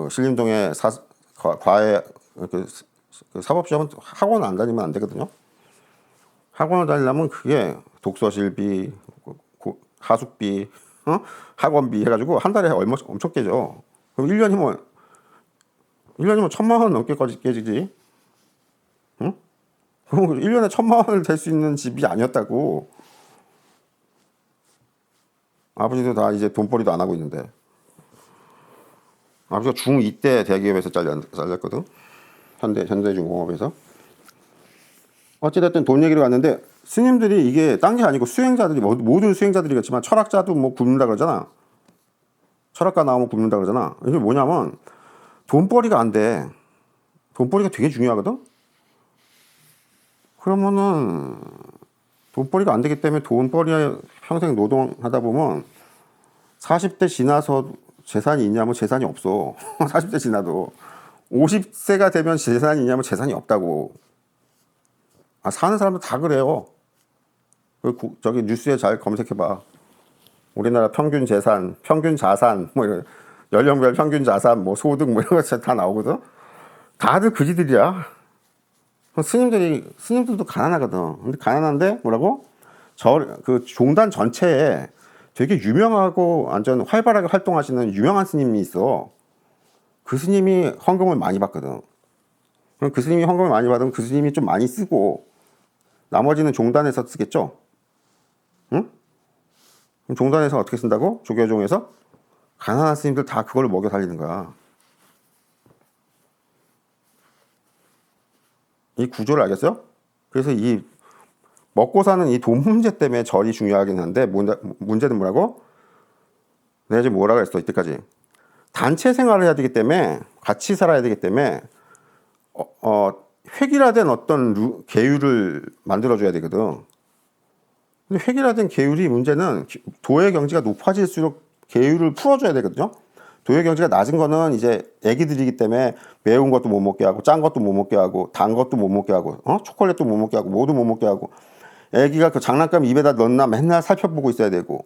신림동에 과외 그 사법시험은 학원 안 다니면 안 되거든요. 학원을 다니려면 그게 독서실비, 하숙비, 학원비 해가지고 한 달에 얼마 엄청 깨져. 그럼 1년이면 1,000만 원 넘게까지 깨지지. 응? 그럼 1년에 1,000만 원을 댈 수 있는 집이 아니었다고. 아버지도 다 이제 돈벌이도 안 하고 있는데. 아버지가 중2 때 대기업에서 잘렸거든. 현대중공업에서. 어찌됐든 돈 얘기로 왔는데 스님들이 이게 딴 게 아니고 수행자들이 모든 수행자들이겠지만 철학자도 뭐 굶는다 그러잖아. 철학가 나오면 굶는다 그러잖아. 이게 뭐냐면 돈벌이가 안 돼. 돈벌이가 되게 중요하거든. 그러면은 돈벌이가 안 되기 때문에 돈벌이에 평생 노동하다 보면 40대 지나서 재산이 있냐면 재산이 없어. 40대 지나도 50세가 되면 재산이 있냐면 재산이 없다고. 사는 사람들 다 그래요. 저기 뉴스에 잘 검색해봐. 우리나라 평균 재산, 평균 자산, 뭐 이런 연령별 평균 자산, 뭐 소득 뭐 이런 거 다 나오거든. 다들 그지들이야. 스님들도 가난하거든. 근데 가난한데 뭐라고? 그 종단 전체에 되게 유명하고 완전 활발하게 활동하시는 유명한 스님이 있어. 그 스님이 헌금을 많이 받거든. 그럼 그 스님이 헌금을 많이 받으면 그 스님이 좀 많이 쓰고 나머지는 종단에서 쓰겠죠? 응? 그럼 종단에서 어떻게 쓴다고? 조계종에서? 가난한 스님들 다 그걸로 먹여 살리는 거야. 이 구조를 알겠어요? 그래서 이 먹고 사는 이 돈 문제 때문에 절이 중요하긴 한데 문제는 뭐라고? 내가 지금 뭐라 그랬어 이때까지. 단체 생활을 해야 되기 때문에 같이 살아야 되기 때문에 획일화된 어떤 계율을 만들어줘야 되거든. 근데 획일화된 계율이 문제는 도의 경지가 높아질수록 계율을 풀어줘야 되거든요. 도의 경지가 낮은 거는 이제 애기들이기 때문에 매운 것도 못 먹게 하고 짠 것도 못 먹게 하고 단 것도 못 먹게 하고 초콜릿도 못 먹게 하고 모두 못 먹게 하고 애기가 그 장난감 입에다 넣나 맨날 살펴보고 있어야 되고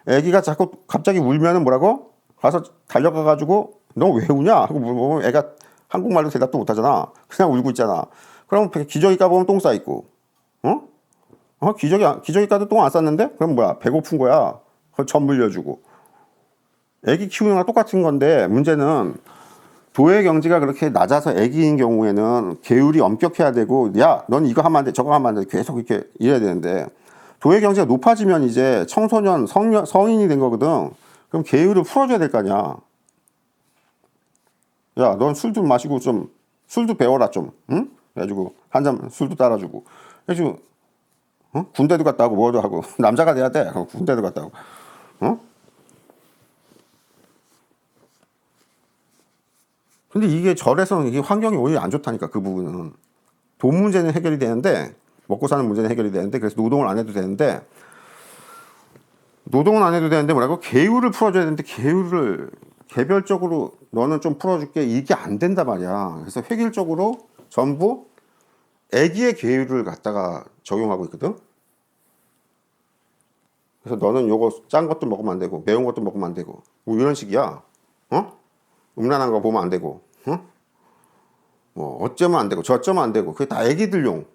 애기가 자꾸 갑자기 울면은 뭐라고? 가서 달려가 가지고 너 왜 우냐? 하고 물어보면 애가 한국말로 대답도 못 하잖아. 그냥 울고 있잖아. 그럼 기저귀 까보면 똥 싸 있고. 기저귀 까도 똥 안 쌌는데? 그럼 뭐야? 배고픈 거야. 젖 물려주고. 애기 키우는 거랑 똑같은 건데 문제는 도의 경지가 그렇게 낮아서 애기인 경우에는 계율이 엄격해야 되고 야, 넌 이거 하면 안 돼, 저거 하면 안 돼. 계속 이렇게 이래야 되는데 도의 경지가 높아지면 이제 청소년, 성인이 된 거거든. 그럼 계율을 풀어줘야 될 거 아니야. 야, 넌 술도 마시고 좀 술도 배워라 좀. 응? 그래가지고 한 잔 술도 따라주고. 그래가지고 군대도 갔다 오고 뭐도 하고 남자가 돼야 돼. 군대도 갔다 오고. 근데 이게 절에서는 이게 환경이 오히려 안 좋다니까. 그 부분은 돈 문제는 해결이 되는데 먹고 사는 문제는 해결이 되는데 그래서 노동을 안 해도 되는데 뭐라고? 계율을 풀어줘야 되는데 계율을 개별적으로 너는 좀 풀어줄게 이게 안 된단 말이야. 그래서 획일적으로 전부 애기의 계율을 갖다가 적용하고 있거든. 그래서 너는 요거 짠 것도 먹으면 안 되고 매운 것도 먹으면 안 되고 뭐 이런 식이야. 어? 음란한 거 보면 안 되고, 어? 뭐 어쩌면 안 되고 저쩌면 안 되고 그게 다 애기들용.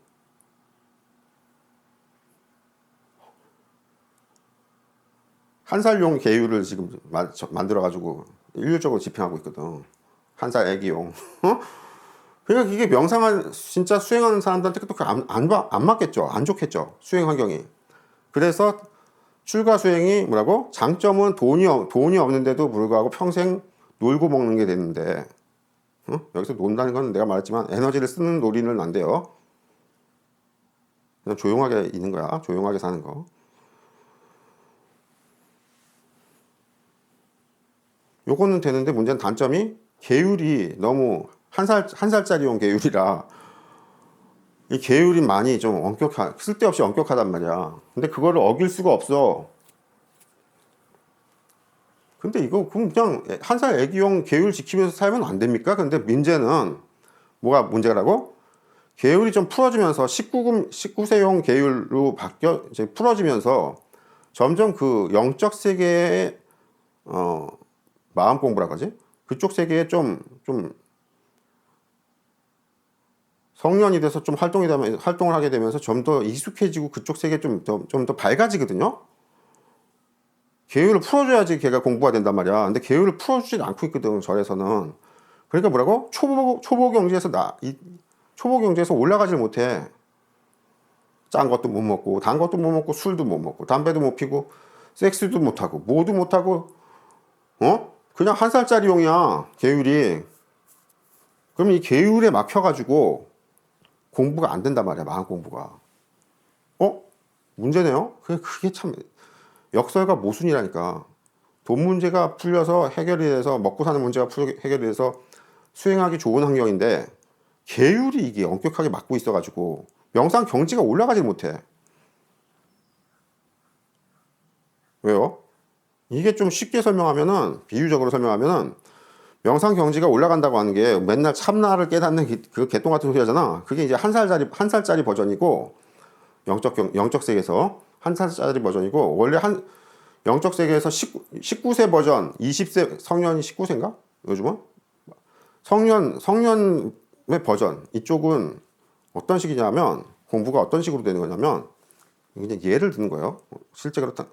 한 살용 계율을 지금 만들어가지고 일률적으로 집행하고 있거든. 한 살 애기용. 어? 그러니까 이게 명상을 진짜 수행하는 사람들한테 안 맞겠죠. 안 좋겠죠. 수행 환경이. 그래서 출가 수행이 뭐라고? 장점은 돈이 없는데도 불구하고 평생 놀고 먹는 게 되는데, 어? 여기서 논다는 건 내가 말했지만 에너지를 쓰는 놀이는 안 돼요. 그냥 조용하게 있는 거야. 조용하게 사는 거. 요거는 되는데 문제는 단점이 계율이 너무 한 살짜리용 계율이라 이 계율이 많이 좀 쓸데없이 엄격하단 말이야. 근데 그거를 어길 수가 없어. 근데 이거 그냥 한 살 애기용 계율 지키면서 살면 안 됩니까? 근데 문제는 뭐가 문제라고? 계율이 좀 풀어지면서 19세용 계율로 이제 풀어지면서 점점 그 영적 세계의 마음 공부라고 하지? 그쪽 세계에 좀 성년이 돼서 좀 활동을 하게 되면서 좀 더 익숙해지고 그쪽 세계에 좀 더 밝아지거든요? 계율을 풀어줘야지 걔가 공부가 된단 말이야. 근데 계율을 풀어주지 않고 있거든, 절에서는. 그러니까 뭐라고? 초보 경지에서 초보 경지에서 올라가질 못해. 짠 것도 못 먹고, 단 것도 못 먹고, 술도 못 먹고, 담배도 못 피고, 섹스도 못 하고, 뭐도 못 하고, 어? 그냥 한 살짜리 용이야, 계율이. 그럼 이 계율에 막혀가지고 공부가 안 된단 말이야, 마음 공부가. 어? 문제네요? 그게 참 역설과 모순이라니까. 돈 문제가 풀려서 해결이 돼서 먹고 사는 문제가 해결이 돼서 수행하기 좋은 환경인데 계율이 이게 엄격하게 막고 있어가지고 명상 경지가 올라가지 못해. 왜요? 이게 좀 쉽게 설명하면은 비유적으로 설명하면은 명상 경지가 올라간다고 하는 게 맨날 참나를 깨닫는 그 개똥 같은 소리 하잖아. 그게 이제 한 살짜리 버전이고 영적 세계에서 한 살짜리 버전이고 원래 영적 세계에서 19세 버전, 20세 성년이 19세인가? 요즘은 성년의 버전 이쪽은 어떤 식이냐면 공부가 어떤 식으로 되는 거냐면 그냥 예를 드는 거예요.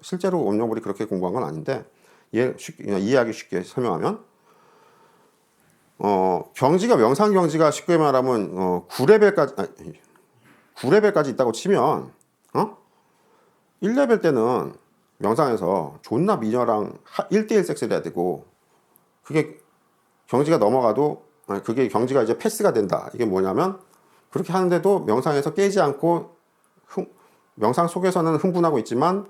실제로 원영불이 그렇게 공부한 건 아닌데 그냥 이해하기 쉽게 설명하면 경지가 명상 경지가 쉽게 말하면 9레벨까지 있다고 치면 1레벨 때는 명상에서 존나 미녀랑 1대1 섹스를 해야 되고 그게 경지가 넘어가도 그게 경지가 이제 패스가 된다. 이게 뭐냐면 그렇게 하는데도 명상에서 깨지 않고 명상 속에서는 흥분하고 있지만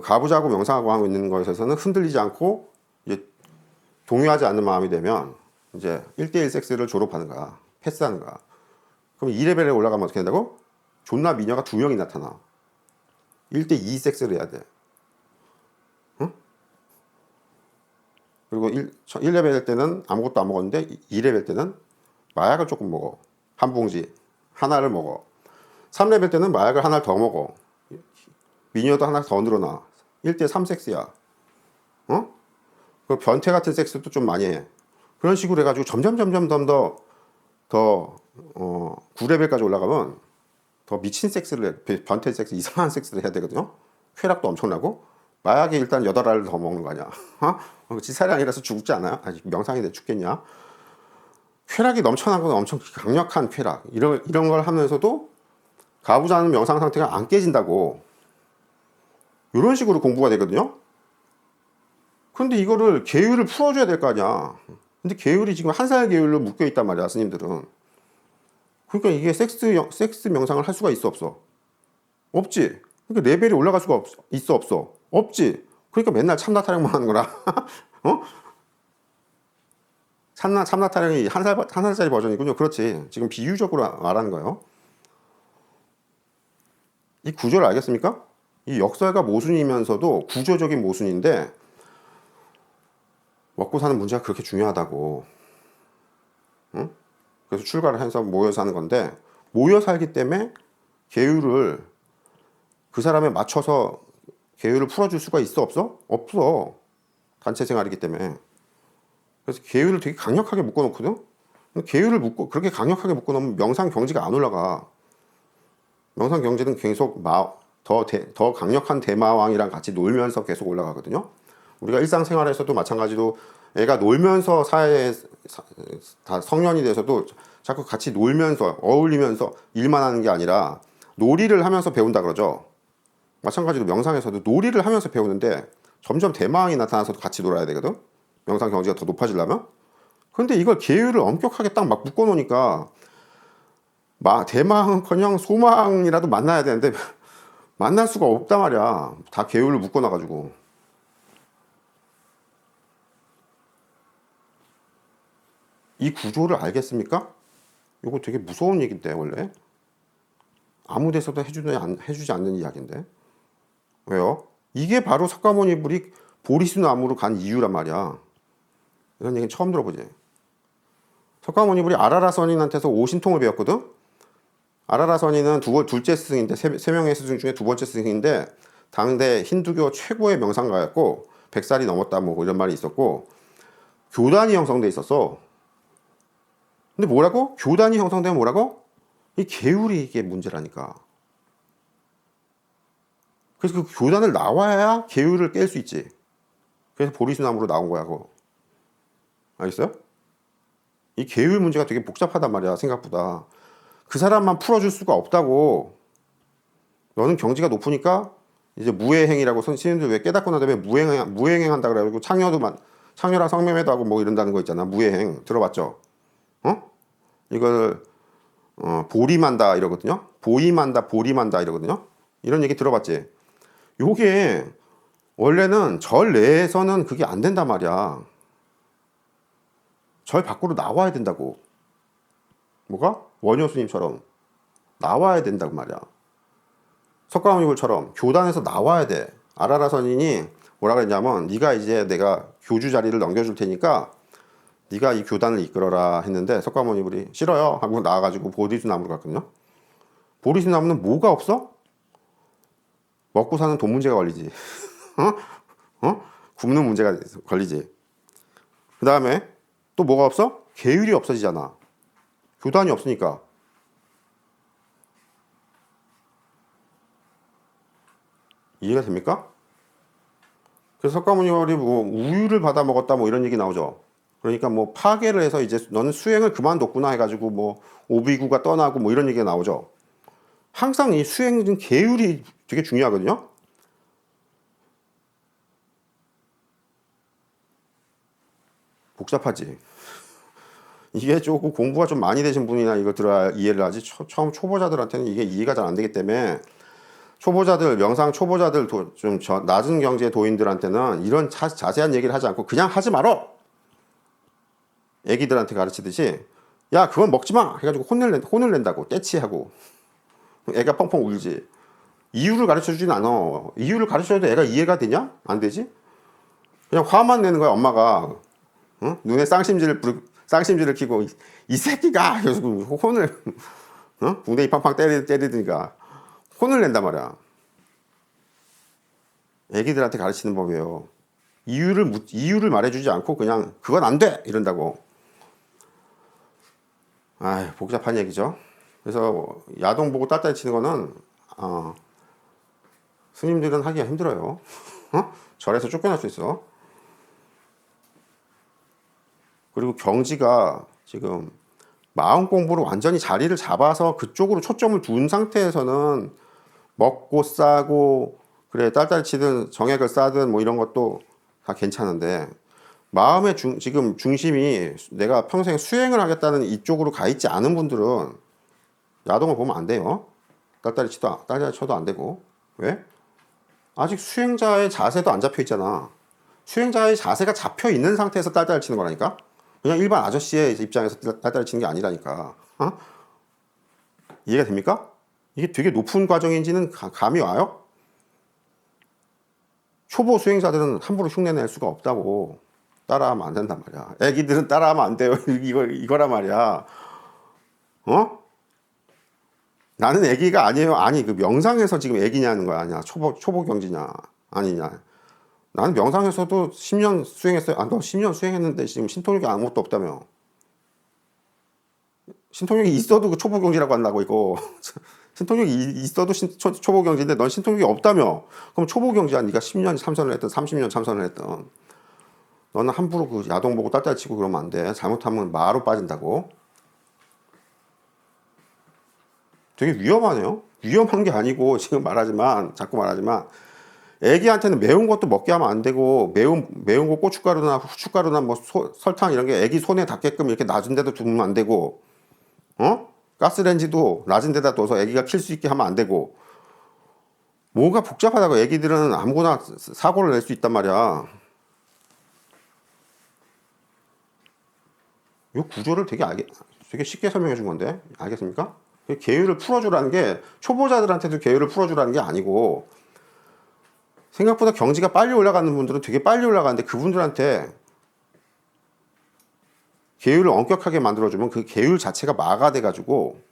가부좌고 명상하고 하고 있는 것에서는 흔들리지 않고 이제 동요하지 않는 마음이 되면 이제 1대1 섹스를 졸업하는 거야. 패스하는 거야. 그럼 2레벨에 올라가면 어떻게 된다고? 존나 미녀가 2명이 나타나. 1대2 섹스를 해야 돼. 응? 그리고 1레벨 때는 아무것도 안 먹었는데 2레벨 때는 마약을 조금 먹어. 한 봉지. 하나를 먹어. 3레벨 때는 마약을 하나를 더 먹어. 미녀도 하나 더 늘어나. 1대3 섹스야. 어? 그 변태 같은 섹스도 좀 많이 해. 그런 식으로 해가지고 점점 더 9레벨까지 올라가면 더 미친 섹스를 변태 섹스, 이상한 섹스를 해야 되거든요. 쾌락도 엄청나고 마약에 일단 8알을 더 먹는 거 아니야. 지사량이라서 죽지 않아요? 아니, 명상인데 죽겠냐? 쾌락이 넘쳐나고 엄청 강력한 쾌락 이런 걸 하면서도 가부좌는 명상 상태가 안 깨진다고 이런 식으로 공부가 되거든요. 근데 이거를 계율을 풀어줘야 될 거 아니야. 근데 계율이 지금 한 살 계율로 묶여 있단 말이야, 스님들은. 그러니까 이게 섹스 명상을 할 수가 있어, 없어? 없지. 그러니까 레벨이 올라갈 수가 있어, 없어? 없지. 그러니까 맨날 참나 타령만 하는 거라. 어? 참나 타령이 한 살짜리 버전이군요. 그렇지. 지금 비유적으로 말하는 거예요. 이 구조를 알겠습니까? 이 역설과 모순이면서도 구조적인 모순인데 먹고 사는 문제가 그렇게 중요하다고. 응? 그래서 출가를 해서 모여 사는 건데 모여 살기 때문에 계율을 그 사람에 맞춰서 계율을 풀어줄 수가 있어 없어? 없어. 단체 생활이기 때문에. 그래서 계율을 되게 강력하게 묶어놓거든. 계율을 묶고 그렇게 강력하게 묶어놓으면 명상 경지가 안 올라가. 명상 경지는 계속 더 강력한 대마왕이랑 같이 놀면서 계속 올라가거든요. 우리가 일상생활에서도 마찬가지로 애가 놀면서 사회에 다 성년이 돼서도 자꾸 같이 놀면서 어울리면서 일만 하는 게 아니라 놀이를 하면서 배운다 그러죠. 마찬가지로 명상에서도 놀이를 하면서 배우는데 점점 대마왕이 나타나서 같이 놀아야 되거든. 명상 경지가 더 높아지려면. 그런데 이걸 계율을 엄격하게 딱 막 묶어놓으니까 대마왕은커녕 소망이라도 만나야 되는데 만날 수가 없단 말이야. 다 계율을 묶어놔가지고. 이 구조를 알겠습니까? 이거 되게 무서운 얘기인데 원래 아무 데서도 해주지 않는 이야기인데. 왜요? 이게 바로 석가모니불이 보리수나무로 간 이유란 말이야. 이런 얘기는 처음 들어보지. 석가모니불이 아라라선인한테서 오신통을 배웠거든. 아라라선인은 둘째 스승인데 세 명의 스승 중에 두 번째 스승인데 당대 힌두교 최고의 명상가였고 100살이 넘었다 뭐 이런 말이 있었고 교단이 형성돼 있었어. 근데 뭐라고? 교단이 형성되면 뭐라고? 이 계율이 이게 문제라니까. 그래서 그 교단을 나와야 계율을 깰 수 있지. 그래서 보리수나무로 나온 거야 그거. 알겠어요? 이 계율 문제가 되게 복잡하단 말이야 생각보다. 그 사람만 풀어줄 수가 없다고. 너는 경지가 높으니까 이제 무해행이라고 스님들 왜 깨닫고 난 다음에 무해행 한다 그래가지고 창녀랑 성매매도 하고 뭐 이런다는 거 있잖아. 무해행 들어봤죠? 이걸 보리만다 이러거든요. 보리만다 이러거든요. 이런 얘기 들어봤지? 요게 원래는 절 내에서는 그게 안 된단 말이야. 절 밖으로 나와야 된다고. 뭐가? 원효 스님처럼 나와야 된다고 말이야. 석가모니불처럼 교단에서 나와야 돼. 아라라 선인이 뭐라 그랬냐면 네가 이제 내가 교주 자리를 넘겨줄 테니까 네가 이 교단을 이끌어라 했는데 석가모니불이 싫어요 하고 나와가지고 보리수나무로 갔거든요. 보리수나무는 뭐가 없어? 먹고 사는 돈 문제가 걸리지. 굶는 문제가 걸리지. 그 다음에 또 뭐가 없어? 계율이 없어지잖아. 교단이 없으니까. 이해가 됩니까? 그래서 석가모니불이 뭐 우유를 받아 먹었다 뭐 이런 얘기 나오죠. 그러니까 뭐 파괴를 해서 이제 너는 수행을 그만뒀구나 해가지고 뭐 오비구가 떠나고 뭐 이런 얘기가 나오죠. 항상 이 수행 계율이 되게 중요하거든요. 복잡하지. 이게 조금 공부가 좀 많이 되신 분이나 이거 들어야 이해를 하지. 처음 초보자들한테는 이게 이해가 잘 안 되기 때문에 초보자들, 명상 초보자들, 좀 낮은 경제 도인들한테는 이런 자세한 얘기를 하지 않고 그냥 하지 말어! 애기들한테 가르치듯이 야 그건 먹지 마! 해가지고 혼을 낸다고. 떼치하고. 애가 펑펑 울지. 이유를 가르쳐주진 않아. 이유를 가르쳐줘도 애가 이해가 되냐? 안 되지? 그냥 화만 내는 거야 엄마가. 눈에 쌍심지를 켜고 이 새끼가! 그래서 혼을 궁뎅이 팡팡 때리니까 혼을 낸단 말이야. 애기들한테 가르치는 법이에요. 이유를 말해주지 않고 그냥 그건 안 돼! 이런다고. 복잡한 얘기죠. 그래서 야동 보고 딸딸 치는 거는 스님들은 하기가 힘들어요. 절에서 쫓겨날 수 있어. 그리고 경지가 지금 마음 공부로 완전히 자리를 잡아서 그쪽으로 초점을 둔 상태에서는 먹고 싸고 그래 딸딸 치든 정액을 싸든 뭐 이런 것도 다 괜찮은데 마음의 지금 중심이 내가 평생 수행을 하겠다는 이쪽으로 가 있지 않은 분들은 야동을 보면 안 돼요. 딸딸이 쳐도 안 되고. 왜? 아직 수행자의 자세도 안 잡혀 있잖아. 수행자의 자세가 잡혀 있는 상태에서 딸딸을 치는 거라니까. 그냥 일반 아저씨의 입장에서 딸딸을 치는 게 아니라니까. 이해가 됩니까? 이게 되게 높은 과정인지는 감이 와요? 초보 수행자들은 함부로 흉내낼 수가 없다고. 따라하면 안 된단 말이야. 애기들은 따라하면 안 돼요. 이거란 말이야. 나는 애기가 아니에요. 아니 그 명상에서 지금 애기냐는 거야. 아니야. 초보 경지냐. 아니냐. 나는 명상에서도 10년 수행했어요. 아, 너 10년 수행했는데 지금 신통력이 아무것도 없다며. 신통력이 있어도 그 초보경지라고 한다고 이거. 신통력이 있어도 초보경지인데 넌 신통력이 없다며. 그럼 초보경지야. 네가 10년 참선을 했던 30년 참선을 했던. 너는 함부로 그 야동 보고 딸딸 치고 그러면 안 돼. 잘못하면 마로 빠진다고. 되게 위험하네요. 위험한 게 아니고 지금 말하지만 자꾸 말하지만 애기한테는 매운 것도 먹게 하면 안 되고 매운 거 고춧가루나 후춧가루나 뭐 설탕 이런 게 애기 손에 닿게끔 이렇게 낮은 데도 두면 안 되고 가스레인지도 낮은 데다 둬서 애기가 킬 수 있게 하면 안 되고 뭐가 복잡하다고. 애기들은 아무거나 사고를 낼 수 있단 말이야. 이 구조를 되게 쉽게 설명해 준 건데 알겠습니까? 계율을 풀어주라는 게 초보자들한테도 계율을 풀어주라는 게 아니고 생각보다 경지가 빨리 올라가는 분들은 되게 빨리 올라가는데 그분들한테 계율을 엄격하게 만들어주면 그 계율 자체가 마가 돼가지고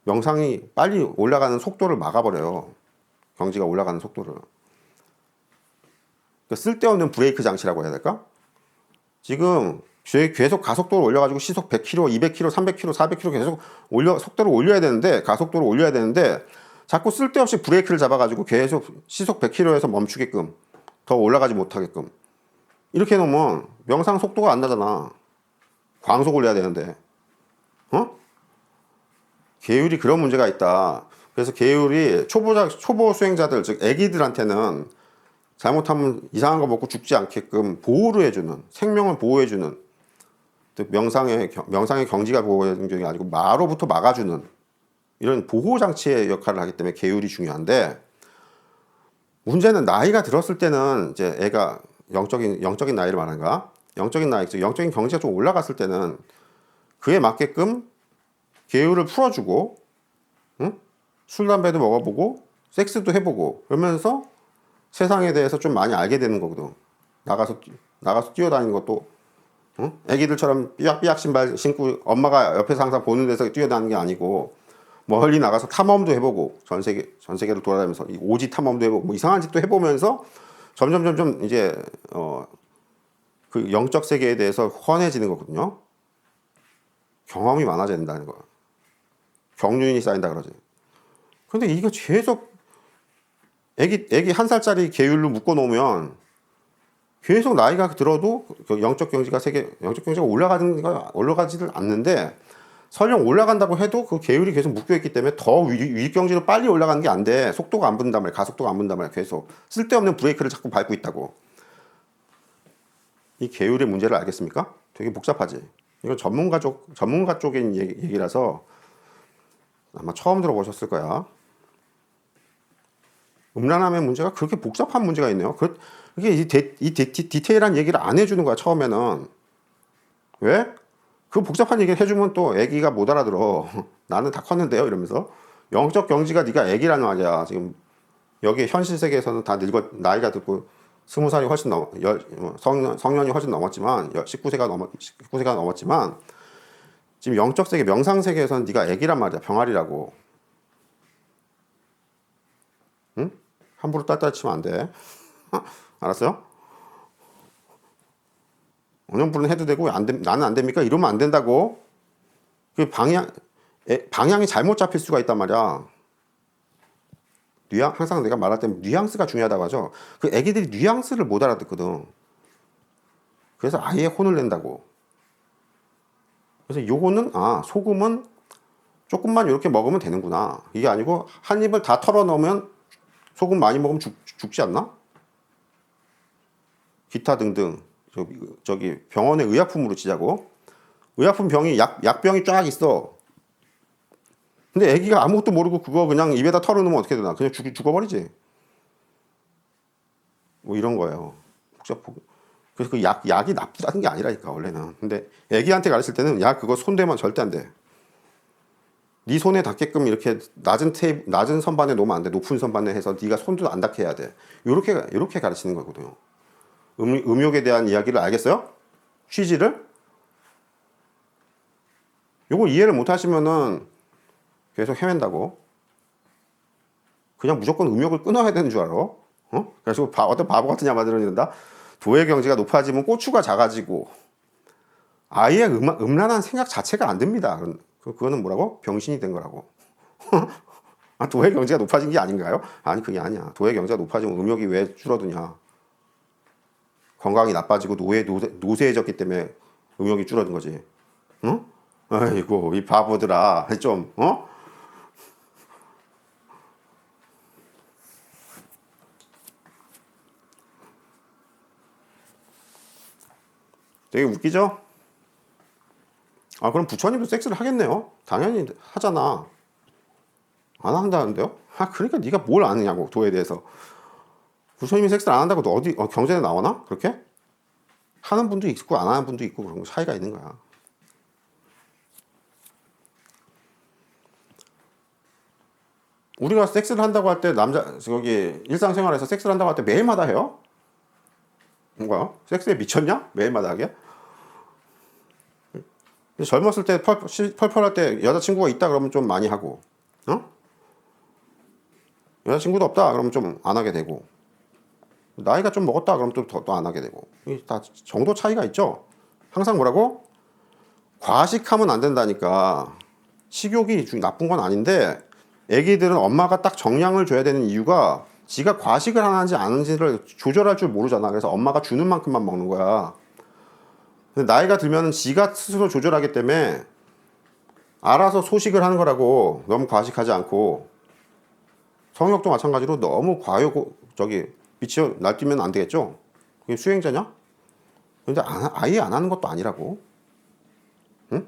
명상이 빨리 올라가는 속도를 막아버려요. 경지가 올라가는 속도를. 그러니까 쓸데없는 브레이크 장치라고 해야 될까? 지금 계속 가속도를 올려가지고 시속 100km, 200km, 300km, 400km 계속 속도를 올려야 되는데 가속도를 올려야 되는데 자꾸 쓸데없이 브레이크를 잡아가지고 계속 시속 100km에서 멈추게끔 더 올라가지 못하게끔 이렇게 해놓으면 명상 속도가 안 나잖아. 광속 올려야 되는데 계율이 그런 문제가 있다. 그래서 계율이 초보 수행자들 즉 애기들한테는 잘못하면 이상한 거 먹고 죽지 않게끔 보호를 해주는 생명을 보호해주는 명상의 경지가 보호해주는 게 아니고 마로부터 막아주는 이런 보호 장치의 역할을 하기 때문에 계율이 중요한데 문제는 나이가 들었을 때는 이제 애가 영적인 나이를 말하는가? 영적인 나이, 즉 영적인 경지가 좀 올라갔을 때는 그에 맞게끔 계율을 풀어주고 술 담배도 먹어보고 섹스도 해보고 그러면서 세상에 대해서 좀 많이 알게 되는 거거든. 나가서 뛰어다니는 것도 애기들처럼 삐약삐약 신발 신고 엄마가 옆에서 항상 보는 데서 뛰어다니는 게 아니고 멀리 나가서 탐험도 해보고 전 세계를 돌아다니면서 이 오지 탐험도 해보고 뭐 이상한 짓도 해보면서 점점 이제 그 영적 세계에 대해서 훤해지는 거거든요. 경험이 많아진다는 거야. 경륜이 쌓인다 그러지. 근데 이거 계속 애기 1살짜리 계율로 묶어 놓으면 계속 나이가 들어도 그 영적 경지가 올라가지를 않는데 설령 올라간다고 해도 그 계율이 계속 묶여 있기 때문에 더 위 경지로 빨리 올라가는 게 안 돼. 속도가 안 붙는단 말이야. 가속도가 안 붙는단 말이야. 계속 쓸데없는 브레이크를 자꾸 밟고 있다고. 이 계율의 문제를 알겠습니까? 되게 복잡하지. 이건 전문가 쪽인 얘기라서 아마 처음 들어보셨을 거야. 음란함의 문제가 그렇게 복잡한 문제가 있네요. 그게 디테일한 얘기를 안 해주는 거야, 처음에는. 왜? 그 복잡한 얘기를 해주면 또 애기가 못 알아들어. 나는 다 컸는데요, 이러면서. 영적 경지가 네가 애기라는 말이야. 지금 여기 현실 세계에서는 다 나이가 듣고 20살이 훨씬 성년이 훨씬 넘었지만 19세가 넘었지만 지금 영적 세계, 명상 세계에서는 네가 애기란 말이야. 병아리라고. 응? 함부로 딸딸 치면 안 돼. 알았어요? 언영불은 해도 되고 나는 안 됩니까? 이러면 안 된다고. 그 방향이 잘못 잡힐 수가 있단 말이야. 항상 내가 말할 때 뉘앙스가 중요하다고 하죠. 그 애기들이 뉘앙스를 못 알아듣거든. 그래서 아예 혼을 낸다고. 그래서 요거는 소금은 조금만 이렇게 먹으면 되는구나. 이게 아니고 한 입을 다 털어 넣으면 소금 많이 먹으면 죽지 않나? 기타 등등 저기 병원의 의약품으로 치자고. 의약품 병이 약병이 쫙 있어. 근데 애기가 아무것도 모르고 그거 그냥 입에다 털어놓으면 어떻게 되나? 그냥 죽어버리지. 뭐 이런 거예요. 그래서 그 약이 나쁘다는 게 아니라니까 원래는. 근데 애기한테 가르칠 때는 야 그거 손대면 절대 안 돼. 네 손에 닿게끔 이렇게 낮은 선반에 놓으면 안 돼. 높은 선반에 해서 네가 손도 안 닿게 해야 돼. 요렇게 가르치는 거거든요. 음욕에 대한 이야기를 알겠어요? 취지를? 요거 이해를 못 하시면은 계속 헤맨다고. 그냥 무조건 음욕을 끊어야 되는 줄 알아. 그래서 어떤 바보 같은 말 들어준다. 도의 경지가 높아지면 고추가 작아지고 아예 음란한 생각 자체가 안 듭니다. 그거는 뭐라고? 병신이 된 거라고. 아, 도의 경지가 높아진 게 아닌가요? 아니 그게 아니야. 도의 경지가 높아지면 음욕이 왜 줄어드냐? 건강이 나빠지고 노쇠해졌기 때문에 음욕이 줄어든 거지. 응? 아이고 이 바보들아 좀 되게 웃기죠? 아 그럼 부처님도 섹스를 하겠네요? 당연히 하잖아. 안 한다는데요? 아 그러니까 네가 뭘 아느냐고 도에 대해서. 부처님이 섹스를 안 한다고 너 어디 경전에 나오나? 그렇게? 하는 분도 있고 안 하는 분도 있고 그런 거 차이가 있는 거야. 우리가 섹스를 한다고 할 때 남자 저기 일상생활에서 섹스를 한다고 할 때 매일마다 해요? 뭔가요? 섹스에 미쳤냐? 매일마다 하게? 젊었을 때 펄펄할 때 여자친구가 있다 그러면 좀 많이 하고 여자친구도 없다 그러면 좀 안 하게 되고 나이가 좀 먹었다 그러면 또 더 안 하게 되고 이게 다 정도 차이가 있죠. 항상 뭐라고? 과식하면 안 된다니까. 식욕이 나쁜 건 아닌데 애기들은 엄마가 딱 정량을 줘야 되는 이유가 지가 과식을 하는지 안 하는지를 조절할 줄 모르잖아. 그래서 엄마가 주는 만큼만 먹는 거야. 근데 나이가 들면 지가 스스로 조절하기 때문에 알아서 소식을 하는 거라고. 너무 과식하지 않고. 성욕도 마찬가지로 너무 저기 빛이 날뛰면 안 되겠죠. 그게 수행자냐? 근데 아예 안 하는 것도 아니라고. 응?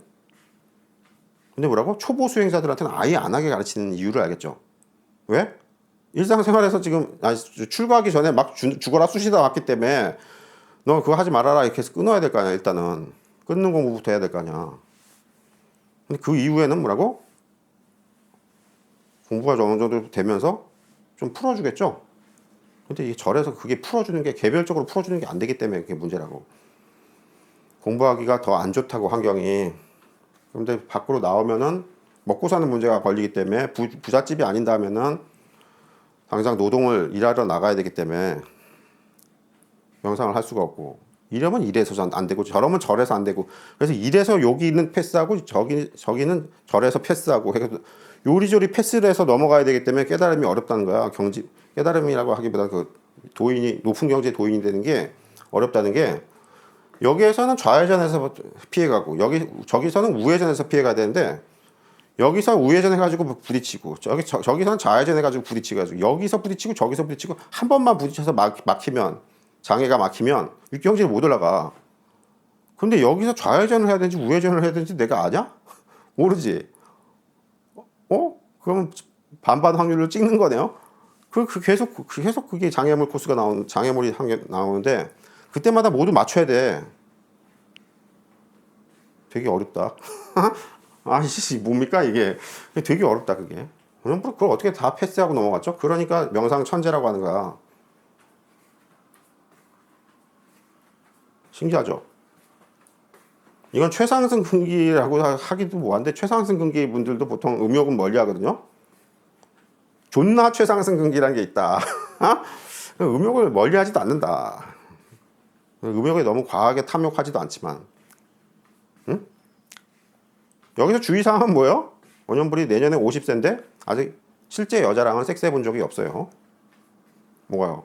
근데 뭐라고? 초보 수행자들한테는 아예 안 하게 가르치는 이유를 알겠죠. 왜? 일상생활에서 지금 출가하기 전에 막 죽어라 쑤시다 왔기 때문에 너 그거 하지 말아라 이렇게 해서 끊어야 될 거 아니야. 일단은 끊는 공부부터 해야 될 거 아니야. 근데 그 이후에는 뭐라고? 공부가 어느 정도 되면서 좀 풀어주겠죠. 근데 이 절에서 그게 풀어주는 게 개별적으로 풀어주는 게 안 되기 때문에 그게 문제라고. 공부하기가 더 안 좋다고 환경이. 그런데 밖으로 나오면은 먹고 사는 문제가 걸리기 때문에 부잣집이 아닌다면은 당장 노동을 일하러 나가야 되기 때문에 명상을 할 수가 없고 이러면 이래서 안 되고 저러면 저래서 안 되고 그래서 이래서 여기는 패스하고 저기는 저래서 패스하고 해서 요리조리 패스를 해서 넘어가야 되기 때문에 깨달음이 어렵다는 거야. 깨달음이라고 하기보다 그 높은 경지의 도인이 되는 게 어렵다는 게 여기에서는 좌회전해서 피해가고 저기서는 우회전해서 피해가야 되는데 여기서 우회전 해가지고 부딪히고 저기서는 좌회전 해가지고 부딪히가지고 여기서 부딪히고 저기서 부딪히고 한 번만 부딪혀서 막히면 장애가 막히면 육경지를 못 올라가. 근데 여기서 좌회전을 해야 되는지 우회전을 해야 되는지 내가 아냐? 모르지. 그러면 반반 확률로 찍는 거네요. 계속 그게 장애물 코스가 장애물이 나오는데 그때마다 모두 맞춰야 돼. 되게 어렵다. 아이씨 뭡니까 이게 되게 어렵다 그게. 그걸 어떻게 다 패스하고 넘어갔죠? 그러니까 명상 천재라고 하는 거야. 신기하죠? 이건 최상승 금기라고 하기도 뭐한데 최상승 금기 분들도 보통 음욕은 멀리 하거든요. 존나 최상승 금기라는 게 있다. 음욕을 멀리 하지도 않는다. 음욕에 너무 과하게 탐욕하지도 않지만. 응? 여기서 주의사항은 뭐예요? 원년불이 내년에 50세인데 아직 실제 여자랑은 섹스해 본 적이 없어요. 뭐가요?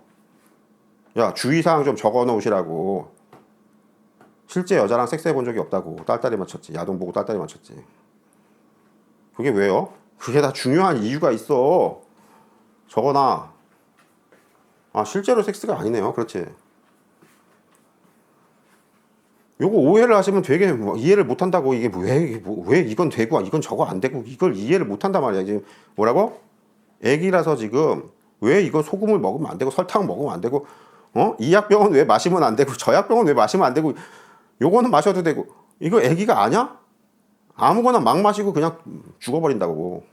야 주의사항 좀 적어 놓으시라고. 실제 여자랑 섹스해 본 적이 없다고 딸딸이 맞췄지. 야동 보고 딸딸이 맞췄지. 그게 왜요? 그게 다 중요한 이유가 있어. 적어놔. 아 실제로 섹스가 아니네요. 그렇지. 요거 오해를 하시면 되게 이해를 못한다고. 이게 왜 이건 되고 이건 저거 안 되고 이걸 이해를 못한단 말이야. 지금 뭐라고? 애기라서 지금 왜 이거 소금을 먹으면 안 되고 설탕 먹으면 안 되고 이 약병은 왜 마시면 안 되고 저 약병은 왜 마시면 안 되고 요거는 마셔도 되고 이거 애기가 아냐? 아무거나 막 마시고 그냥 죽어버린다고.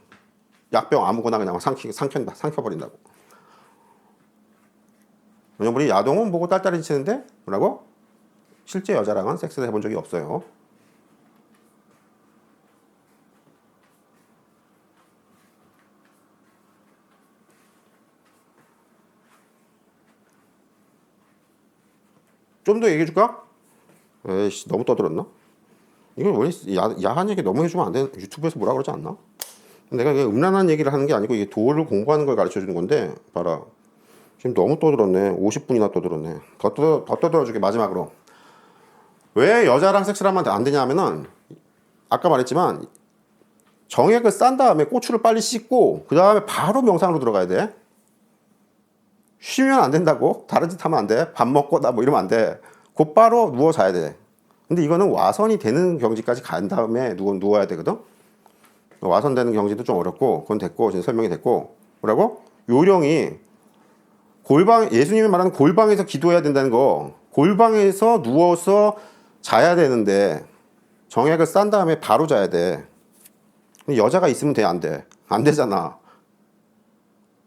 약병 아무거나 그냥 삼켜버린다고. 왜냐면 우리 야동은 보고 딸딸이 치는데 뭐라고? 실제 여자랑은 섹스를 해본 적이 없어요. 좀 더 얘기해 줄까? 에이씨 너무 떠들었나? 이거 원래 야한 얘기 너무 해주면 안 돼. 유튜브에서 뭐라 그러지 않나? 내가 이게 음란한 얘기를 하는 게 아니고 이게 도를 공부하는 걸 가르쳐 주는 건데 봐라. 지금 너무 떠들었네. 50분이나 떠들었네. 더 떠들어주게 마지막으로. 왜 여자랑 섹스를 하면 안 되냐 하면은 아까 말했지만 정액을 싼 다음에 고추를 빨리 씻고 그 다음에 바로 명상으로 들어가야 돼. 쉬면 안 된다고. 다른 짓 하면 안 돼. 밥 먹거나 뭐 이러면 안 돼. 곧바로 누워 자야 돼. 근데 이거는 와선이 되는 경지까지 간 다음에 누워야 되거든. 와선되는 경지도 좀 어렵고 그건 됐고 지금 설명이 됐고 뭐라고? 요령이 골방 예수님이 말하는 골방에서 기도해야 된다는 거 골방에서 누워서 자야 되는데 정액을 싼 다음에 바로 자야 돼. 근데 여자가 있으면 돼? 안 돼? 안 되잖아.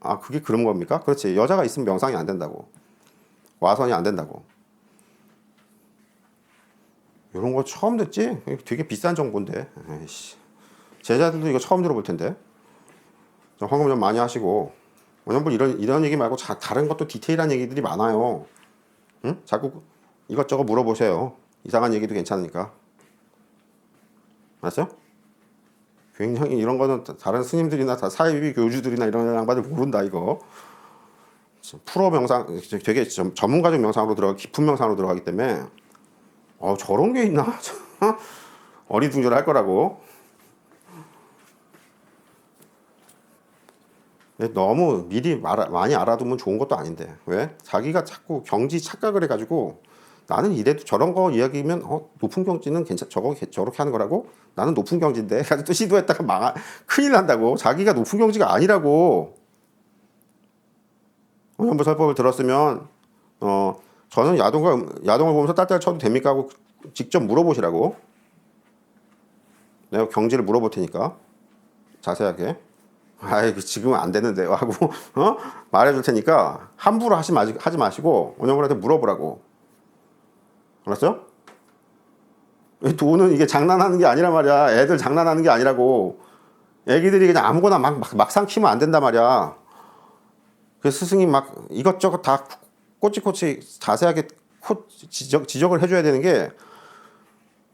아 그게 그런 겁니까? 그렇지. 여자가 있으면 명상이 안 된다고. 와선이 안 된다고. 이런 거 처음 듣지? 되게 비싼 정보인데. 에이씨. 제자들도 이거 처음 들어볼 텐데. 황금 좀 많이 하시고. 왜냐면 이런 얘기 말고 다른 것도 디테일한 얘기들이 많아요. 응? 자꾸 이것저것 물어보세요. 이상한 얘기도 괜찮으니까. 알았어요? 굉장히 이런 거는 다른 스님들이나 다 사이비 교주들이나 이런 양반들 모른다 이거. 프로 명상 되게 전문가적 명상으로 깊은 명상으로 들어가기 때문에 저런 게 있나? 어리둥절할 거라고. 너무 미리 많이 알아두면 좋은 것도 아닌데 왜? 자기가 자꾸 경지 착각을 해가지고 나는 이래도 저런 거 이야기면 높은 경지는 저렇게 하는 거라고? 나는 높은 경지인데 가지고 또 시도했다가 큰일 난다고. 자기가 높은 경지가 아니라고. 연보살법을 들었으면 저는 야동을 보면서 딸딸 쳐도 됩니까 하고 직접 물어보시라고. 내가 경지를 물어볼 테니까 자세하게. 아이 지금은 안 되는데 하고 말해줄 테니까 함부로 하지 마시고 원영분한테 물어보라고. 알았죠? 돈은 이게 장난하는 게 아니란 말이야. 애들 장난하는 게 아니라고. 애기들이 그냥 아무거나 막상 키면 안 된단 말이야. 그래서 스승이 막 이것저것 다 꼬치꼬치 자세하게 지적을 해줘야 되는 게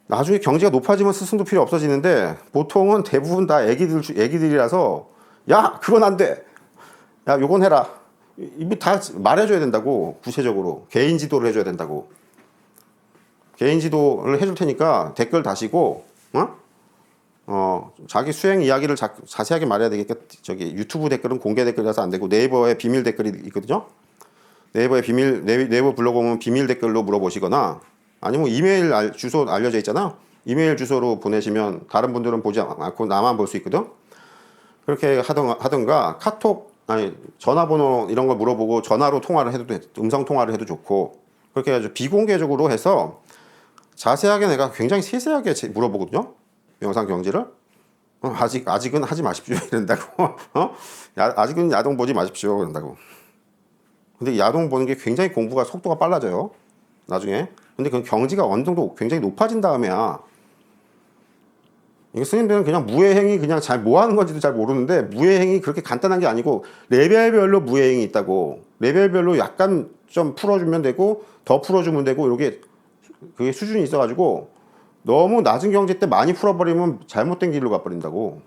나중에 경지가 높아지면 스승도 필요 없어지는데 보통은 대부분 다 애기들이라서 야 그건 안 돼. 야 요건 해라. 이미 다 말해줘야 된다고. 구체적으로 개인 지도를 해줘야 된다고. 개인 지도를 해줄 테니까 댓글 다시고 자기 수행 이야기를 자세하게 말해야 되겠다. 저기 유튜브 댓글은 공개 댓글이라서 안 되고 네이버에 비밀 댓글이 있거든요. 네이버 블로그 보면 비밀 댓글로 물어보시거나 아니면 이메일 주소 알려져 있잖아. 이메일 주소로 보내시면 다른 분들은 보지 않고 나만 볼 수 있거든. 그렇게 하던가 카톡 전화번호 이런 거 물어보고 전화로 통화를 해도 돼. 음성 통화를 해도 좋고 그렇게 아주 비공개적으로 해서 자세하게 내가 굉장히 세세하게 물어보거든요. 명상 경지를. 아직은 하지 마십시오 이런다고. 아직은 야동 보지 마십시오 그런다고. 근데 야동 보는 게 굉장히 공부가 속도가 빨라져요. 나중에. 근데 그 경지가 어느 정도 굉장히 높아진 다음에야 이게 스님들은 그냥 무예행이 그냥 잘 뭐 하는 건지도 잘 모르는데 무예행이 그렇게 간단한 게 아니고 레벨별로 무예행이 있다고. 레벨별로 약간 좀 풀어주면 되고 더 풀어주면 되고 이렇게 그게 수준이 있어가지고 너무 낮은 경지 때 많이 풀어버리면 잘못된 길로 가버린다고.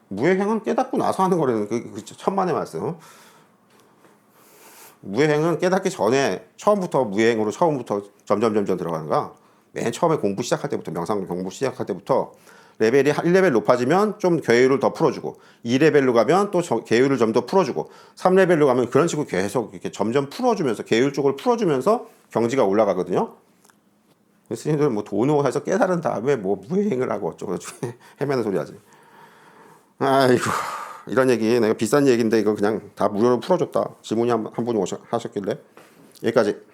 무예행은 깨닫고 나서 하는 거라는 그 천만의 말씀. 무예행은 깨닫기 전에 처음부터 무예행으로 처음부터 점점 들어가는 거야. 맨 처음에 공부 시작할 때부터 명상 공부 시작할 때부터 레벨이 1레벨 높아지면 좀 계율을 더 풀어주고 2레벨로 가면 또 계율을 좀 더 풀어주고 3레벨로 가면 그런 식으로 계속 이렇게 점점 풀어주면서 계율 쪽을 풀어주면서 경지가 올라가거든요. 스님들은 뭐 돈으로 해서 깨달은 다음에 뭐 무예행을 하고 어쩌고저쩌고 헤매는 소리 하지. 아이고 이런 얘기 내가 비싼 얘기인데 이거 그냥 다 무료로 풀어줬다. 질문이 한 분이 하셨길래 여기까지.